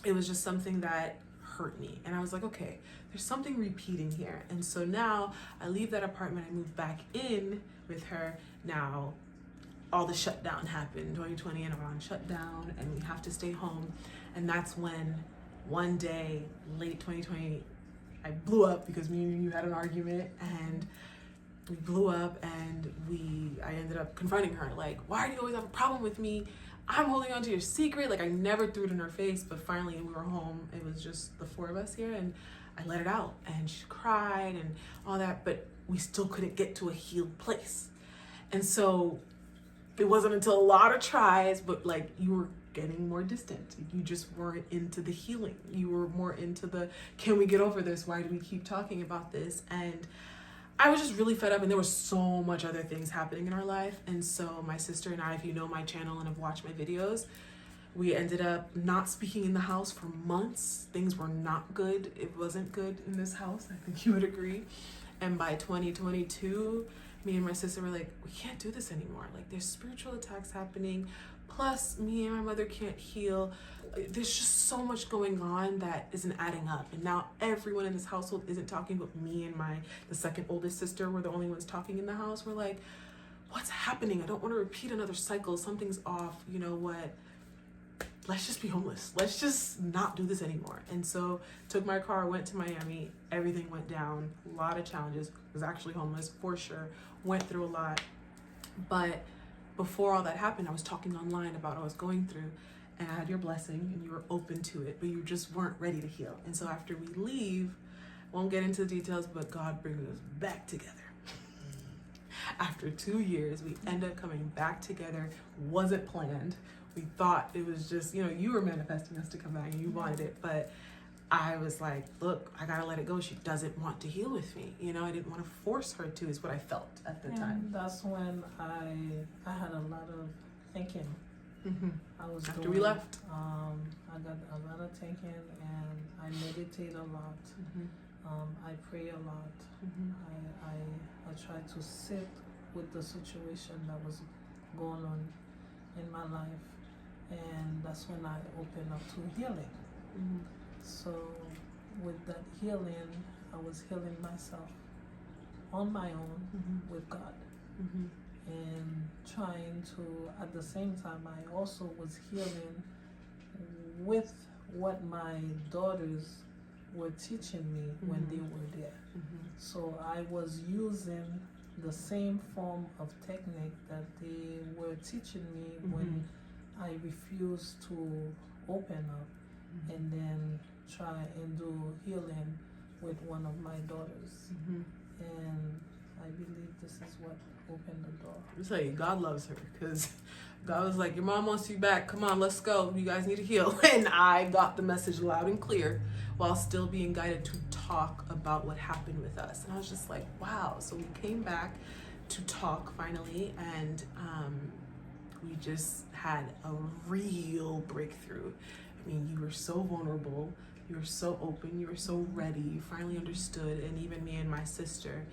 it was just something that hurt me. And I was like, okay, there's something repeating here. And so now I leave that apartment, I move back in with her. Now all the shutdown happened, 2020 and around shutdown, and we have to stay home. And that's when one day, late 2020, I blew up because me and you had an argument, and we blew up, and I ended up confronting her, like, why do you always have a problem with me? I'm holding on to your secret. Like, I never threw it in her face, but finally we were home. It was just the four of us here, and I let it out, and she cried and all that, but we still couldn't get to a healed place. And so it wasn't until a lot of tries, but like, you were getting more distant. You just weren't into the healing. You were more into the, can we get over this? Why do we keep talking about this? And I was just really fed up, and there was so much other things happening in our life. And so my sister and I, if you know my channel and have watched my videos, we ended up not speaking in the house for months. Things were not good. It wasn't good in this house. I think you would agree. And by 2022, me and my sister were like, we can't do this anymore. Like, there's spiritual attacks happening. Plus, me and my mother can't heal. There's just so much going on that isn't adding up. And now everyone in this household isn't talking, but me and the second oldest sister were the only ones talking in the house. We're like, what's happening? I don't want to repeat another cycle. Something's off. You know what? Let's just be homeless. Let's just not do this anymore. And so took my car, went to Miami. Everything went down. A lot of challenges. Was actually homeless for sure. Went through a lot. But before all that happened, I was talking online about what I was going through, and I had your blessing, and you were open to it, but you just weren't ready to heal. And so after we leave, won't get into the details, but God brings us back together. After 2 years, we end up coming back together. Wasn't planned. We thought it was just, you were manifesting us to come back and you wanted it, but I was like, look, I gotta let it go. She doesn't want to heal with me. I didn't want to force her to, is what I felt at the time. That's when I had a lot of thinking. I was After we left. I got a lot of thinking, and I meditate a lot. I pray a lot. I try to sit with the situation that was going on in my life, and that's when I opened up to healing. So with that healing, I was healing myself on my own with God, and trying to, at the same time, I also was healing with what my daughters were teaching me when they were there. So I was using the same form of technique that they were teaching me when I refused to open up and then try and do healing with one of my daughters. And I believe this is what opened the door. I'll tell you, God loves her, because God was like, your mom wants you back. Come on, let's go. You guys need to heal. And I got the message loud and clear while still being guided to talk about what happened with us. And I was just like, wow. So we came back to talk finally, and we just had a real breakthrough. I mean, you were so vulnerable. You were so open. You were so ready. You finally understood. And even me and my sister,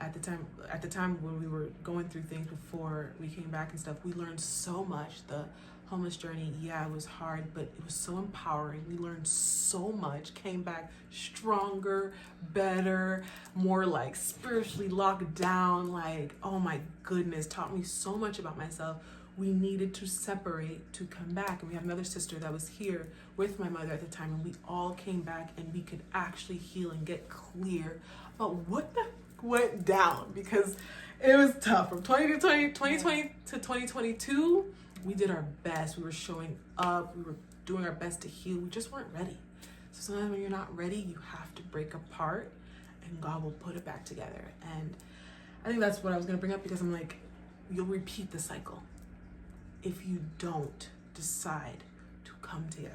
at the time when we were going through things before we came back and stuff, we learned so much. The homeless journey, yeah, it was hard, but it was so empowering. We learned so much, came back stronger, better, more like spiritually locked down, like, oh my goodness, taught me so much about myself. We needed to separate to come back. And we have another sister that was here with my mother at the time, and we all came back and we could actually heal and get clear about what the went down, because it was tough. From 2020 to 2022, we did our best. We were showing up. We were doing our best to heal. We just weren't ready. So sometimes when you're not ready, you have to break apart, and God will put it back together. And I think that's what I was going to bring up, because I'm like, you'll repeat the cycle if you don't decide to come together.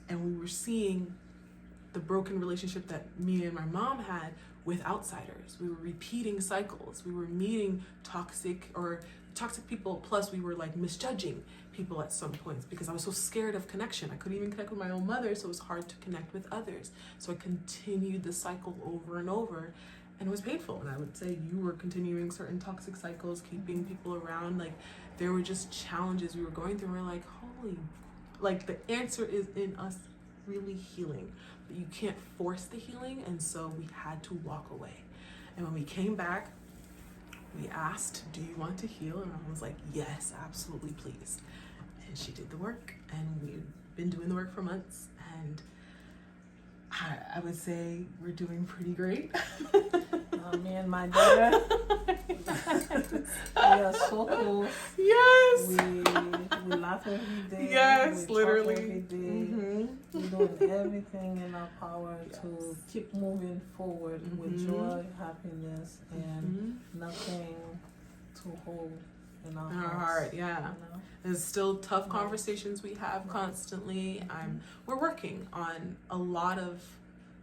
And we were seeing the broken relationship that me and my mom had with outsiders. We were repeating cycles. We were meeting toxic people, plus we were like misjudging people at some points, because I was so scared of connection. I couldn't even connect with my own mother, so it was hard to connect with others. So I continued the cycle over and over, and it was painful. And I would say you were continuing certain toxic cycles, keeping people around. Like, there were just challenges we were going through, and we're like, holy, like, the answer is in us really healing, but you can't force the healing. And so we had to walk away. And when we came back, we asked, do you want to heal? And I was like, yes, absolutely, please. And she did the work, and we've been doing the work for months, and I would say we're doing pretty great. Me and my daughter, we are so close. Yes. We laugh every day. Yes, we literally. Talk every day. We're doing everything in our power to keep moving forward with joy, happiness, and nothing to hold in our heart. Yeah. You know? There's still tough conversations we have constantly. We're working on a lot of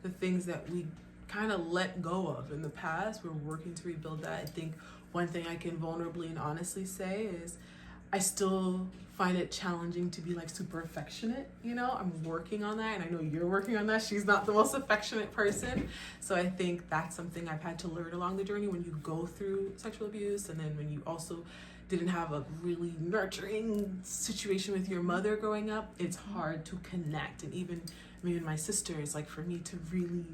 the things that we kind of let go of in the past. We're working to rebuild that. I think one thing I can vulnerably and honestly say is I still find it challenging to be like super affectionate. I'm working on that, and I know you're working on that. She's not the most affectionate person. So I think that's something I've had to learn along the journey when you go through sexual abuse, and then when you also didn't have a really nurturing situation with your mother growing up, it's hard to connect. And even me and my sister, it's like, for me to really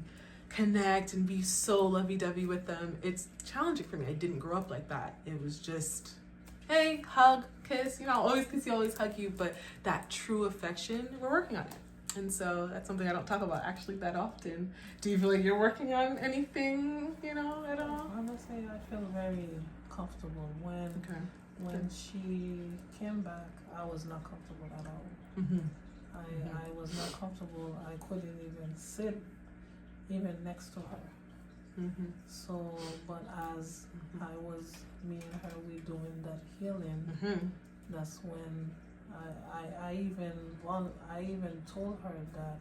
connect and be so lovey-dovey with them, it's challenging for me. I didn't grow up like that. It was just, hey, hug, kiss, always kiss you, always hug you. But that true affection, we're working on it. And so that's something I don't talk about actually that often. Do you feel like you're working on anything, at all? Honestly, I feel very comfortable. When she came back, I was not comfortable at all. I was not comfortable. I couldn't even sit even next to her. So, but as me and her, we doing that healing, that's when I even told her that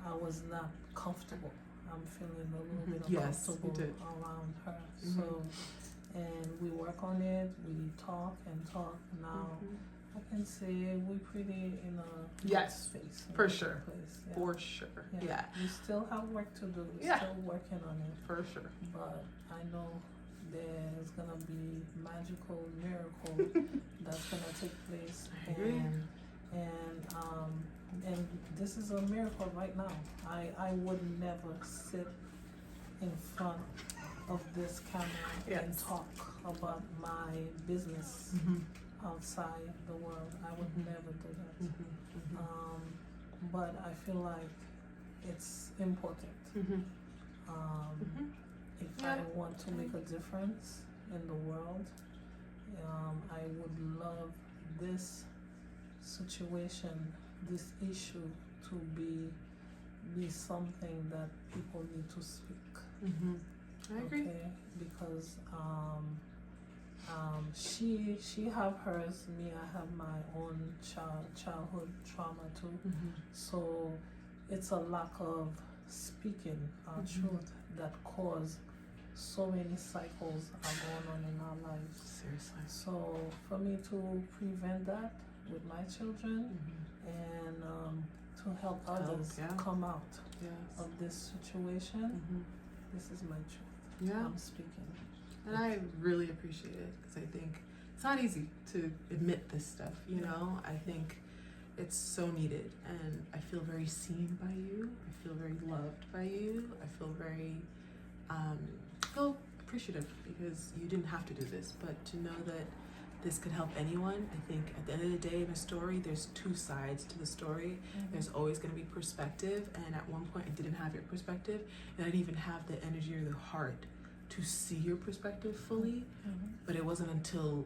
I was not comfortable. I'm feeling a little bit Yes, you uncomfortable did. around her. Mhm. So, and we work on it. We talk and talk. Now I can say we're pretty in a good Yes, space. for in a good sure. Place. Yeah. For sure. Yeah. We still have work to do. We're Yeah. still working on it. For sure. But I know there's gonna be magical miracle that's gonna take place. I agree. And this is a miracle right now. I would never sit in front of this camera and Yes. talk about my business outside the world. I would never do that. But I feel like it's important. If Yeah. I want to make a difference in the world, I would love this situation, this issue to be something that people need to speak. I agree. Okay, because she have hers, me I have my own childhood trauma too. So it's a lack of speaking our truth that cause so many cycles are going on in our lives. Seriously. So for me to prevent that with my children and to help others yeah. come out Yes. of this situation, this is my truth. Yeah. I'm speaking. And I really appreciate it because I think it's not easy to admit this stuff, you know? I think it's so needed and I feel very seen by you. I feel very loved by you. I feel very, feel appreciative because you didn't have to do this, but to know that this could help anyone. I think at the end of the day in a story, there's two sides to the story. There's always going to be perspective, and at one point I didn't have your perspective, and I didn't even have the energy or the heart to see your perspective fully. But it wasn't until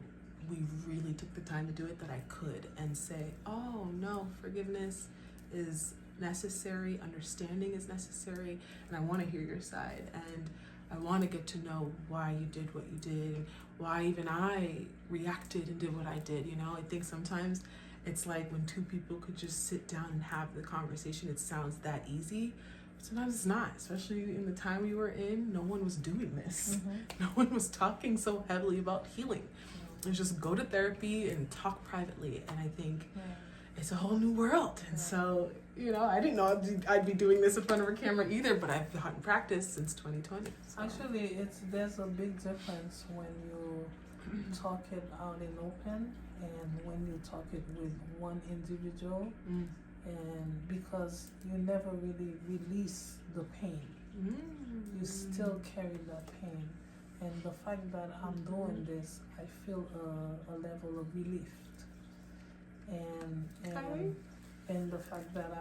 we really took the time to do it that I could and say, oh no, forgiveness is necessary, understanding is necessary, and I want to hear your side, and I want to get to know why you did what you did, and why even I reacted and did what I did. You know, I think sometimes it's like when two people could just sit down and have the conversation, it sounds that easy. But sometimes it's not, especially in the time we were in. No one was doing this. No one was talking so heavily about healing. It was just go to therapy and talk privately. And I think it's a whole new world. And so, you know, I didn't know I'd be doing this in front of a camera either, but I've gotten practice since 2020. So. Actually, there's a big difference when you talk it out in open and when you talk it with one individual, and because you never really release the pain, you still carry that pain. And the fact that I'm doing this, I feel a level of relief. And the fact that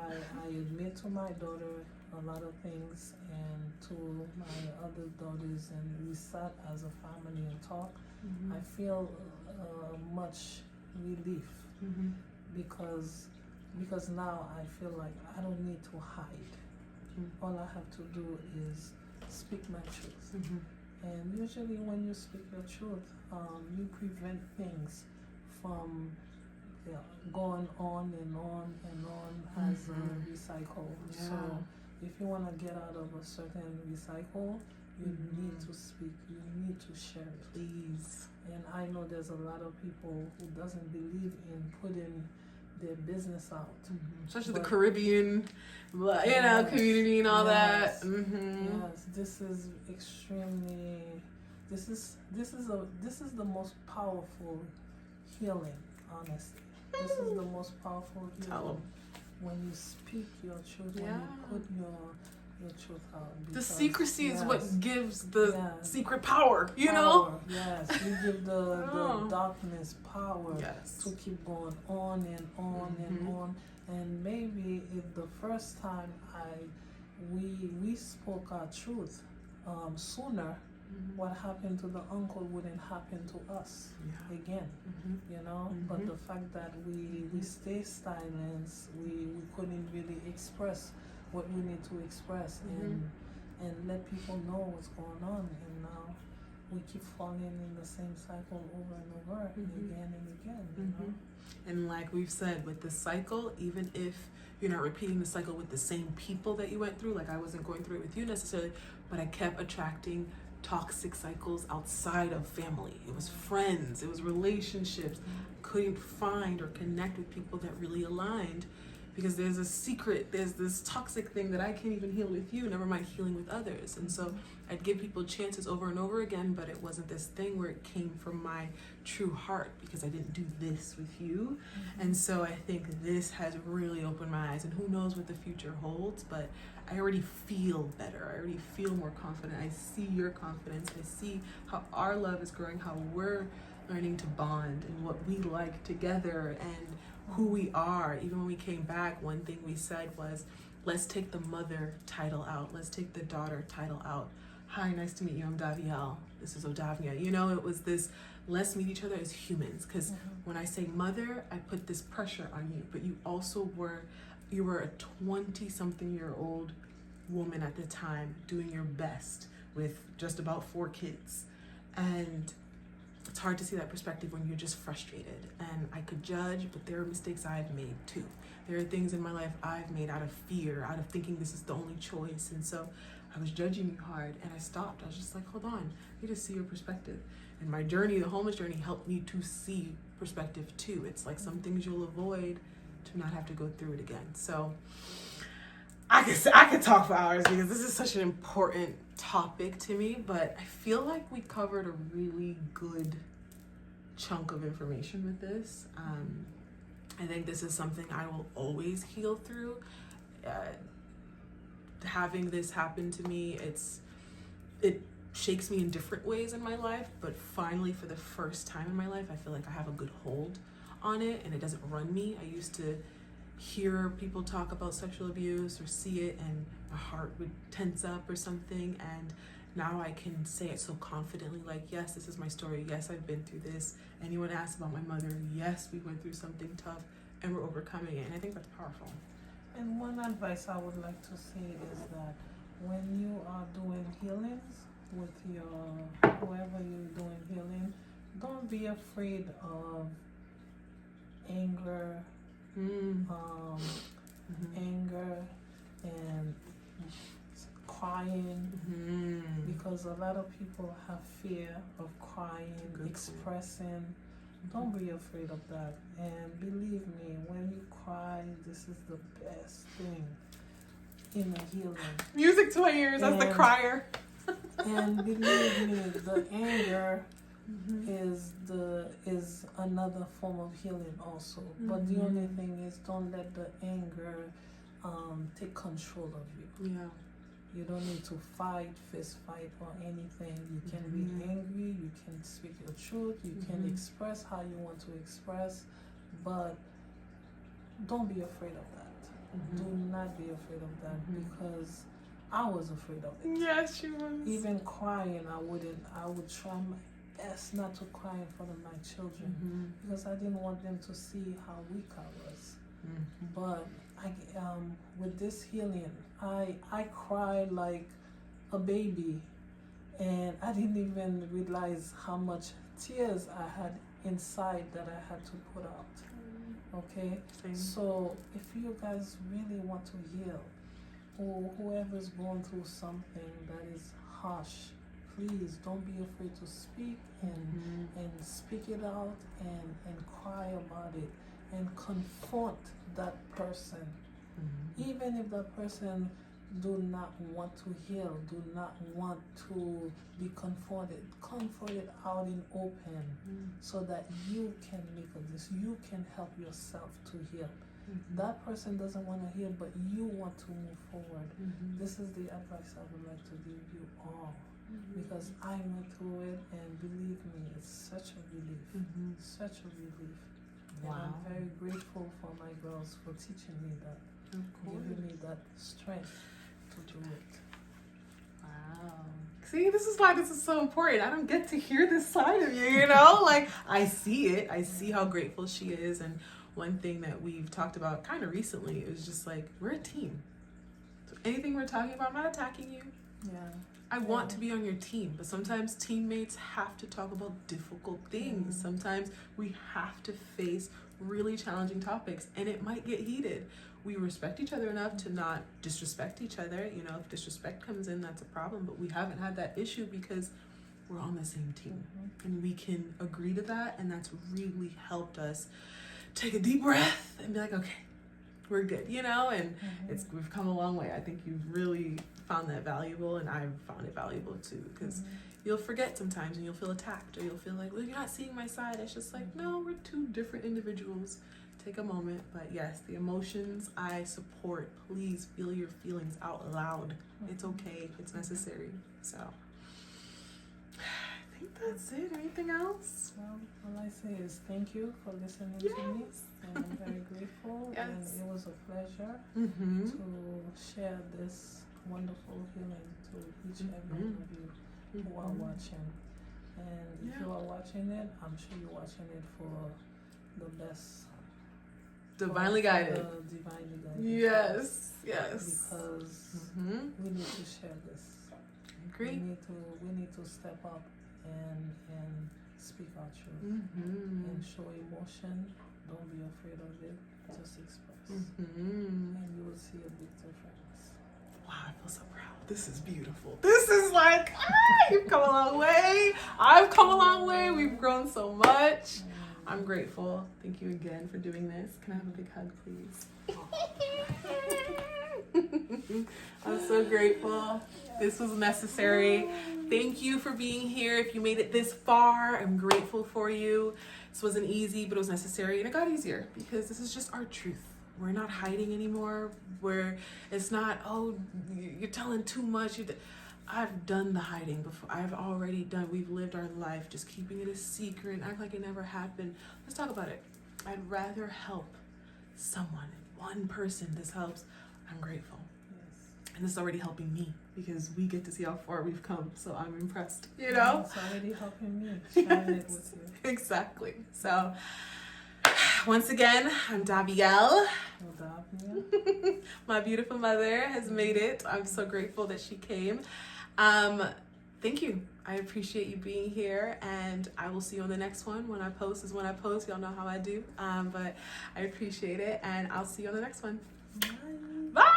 I admit to my daughter a lot of things and to my other daughters, and we sat as a family and talk, I feel much relief because now I feel like I don't need to hide. All I have to do is speak my truth. And usually when you speak your truth, you prevent things from going on and on and on as a recycle. Yeah. So if you want to get out of a certain recycle, you need to speak, you need to share it. Please. And I know there's a lot of people who doesn't believe in putting their business out. Especially the Caribbean, you know, community and all that. Yes, this is extremely. This is the most powerful healing. Honestly, this is the most powerful healing. Tell 'em. When you speak your truth, when you put your truth out. The secrecy is what gives the secret power, you know? Yes, you give the darkness power Yes. to keep going on and on and on. And maybe if the first time we spoke our truth sooner, what happened to the uncle wouldn't happen to us again, you know? But the fact that we stay silent, we couldn't really express what we need to express and let people know what's going on. And now we keep falling in the same cycle over and over and again and again, you know? And like we've said, with the cycle, even if you're not repeating the cycle with the same people that you went through, like I wasn't going through it with you necessarily, but I kept attracting toxic cycles outside of family. It was friends, it was relationships. Couldn't find or connect with people that really aligned, because there's a secret, there's this toxic thing that I can't even heal with you, never mind healing with others. And so I'd give people chances over and over again, but it wasn't this thing where it came from my true heart, because I didn't do this with you. And so I think this has really opened my eyes, and who knows what the future holds, but I already feel better. I already feel more confident. I see your confidence. I see how our love is growing, how we're learning to bond and what we like together and who we are. Even when we came back, one thing we said was, let's take the mother title out. Let's take the daughter title out. Hi, nice to meet you. I'm Davielle. This is Odavia. You know, it was this, let's meet each other as humans. Because when I say mother, I put this pressure on you. But you also were a 20-something-year-old woman at the time, doing your best with just about 4 kids. And it's hard to see that perspective when you're just frustrated. And I could judge, but there are mistakes I've made too. There are things in my life I've made out of fear, out of thinking this is the only choice. And so I was judging you hard, and I stopped. I was just like, hold on, I need to see your perspective. And my journey, the homeless journey, helped me to see perspective too. It's like some things you'll avoid to not have to go through it again. So I could talk for hours, because this is such an important topic to me, but I feel like we covered a really good chunk of information with this. I think this is something I will always heal through. Having this happen to me, it shakes me in different ways in my life, but finally, for the first time in my life, I feel like I have a good hold on it and it doesn't run me. I used to hear people talk about sexual abuse or see it and my heart would tense up or something, and now I can say it so confidently, like, yes, this is my story, yes, I've been through this. Anyone asks about my mother, yes, we went through something tough and we're overcoming it, and I think that's powerful. And one advice I would like to say is that when you are doing healings with your whoever you're doing healing, don't be afraid of anger, anger and crying, because a lot of people have fear of crying, expressing. Don't be afraid of that. And believe me, when you cry, this is the best thing in a healing. Music to my ears as the crier. And believe me, the anger is another form of healing also. But the only thing is, don't let the anger take control of you. Yeah. You don't need to fist fight or anything. You can be angry, you can speak your truth, you can express how you want to express, but don't be afraid of that. Do not be afraid of that, because I was afraid of it. Yes, she was. Even crying, I would try my best not to cry in front of my children, because I didn't want them to see how weak I was. But with this healing, I cried like a baby, and I didn't even realize how much tears I had inside that I had to put out. Okay? So if you guys really want to heal, or whoever's going through something that is harsh, please don't be afraid to speak and speak it out and cry about it and confront that person. Even if that person do not want to heal, do not want to be confronted, comfort it out in open, so that you can make a decision, you can help yourself to heal. That person doesn't want to heal, but you want to move forward. This is the advice I would like to give you all, because I went through it, and believe me, it's such a relief, such a relief. Wow. And I'm very grateful for my girls for teaching me that, giving me that strength to do it. Wow. See, this is why this is so important. I don't get to hear this side of you, you know? Like, I see it. I see how grateful she is. And one thing that we've talked about kind of recently is just like, we're a team. So anything we're talking about, I'm not attacking you. Yeah. I want to be on your team, but sometimes teammates have to talk about difficult things. Sometimes we have to face really challenging topics, and it might get heated. We respect each other enough to not disrespect each other. You know, if disrespect comes in, that's a problem, but we haven't had that issue because we're on the same team, and we can agree to that, and that's really helped us take a deep breath and be like, okay, we're good, you know, and we've come a long way. I think you've really found that valuable, and I've found it valuable too, because you'll forget sometimes and you'll feel attacked, or you'll feel like, well, you're not seeing my side. It's just like, no, we're two different individuals. Take a moment. But yes, the emotions I support. Please feel your feelings out loud. It's okay. It's necessary. So I think that's it. Anything else? Well, all I say is thank you for listening to me. And I'm very grateful. Yes. And it was a pleasure to share this wonderful healing to each and every one of you who are watching. And if you are watching it, I'm sure you're watching it for the best. Divinely guided. Divinely guided. Yes. Yes. Because we need to share this. Agree. We need to step up and speak our truth and show emotion. Don't be afraid of it. Just express, and you will see a big difference. Wow, I feel so proud. This is beautiful. This is like, you've come a long way. I've come a long way. We've grown so much. I'm grateful. Thank you again for doing this. Can I have a big hug, please? I'm so grateful. This was necessary. Thank you for being here. If you made it this far, I'm grateful for you. This wasn't easy, but it was necessary, and it got easier because this is just our truth. We're not hiding anymore. It's not, oh, you're telling too much. I've done the hiding before. We've lived our life just keeping it a secret and act like it never happened. Let's talk about it. I'd rather help someone, one person this helps. I'm grateful. Yes. And this is already helping me because we get to see how far we've come. So I'm impressed, you know? It's already helping me, sharing it with you. Exactly. So once again, I'm Davielle. My beautiful mother has made it. I'm so grateful that she came. Thank you. I appreciate you being here, and I will see you on the next one. When I post is when I post. Y'all know how I do. But I appreciate it, and I'll see you on the next one. Bye. Bye.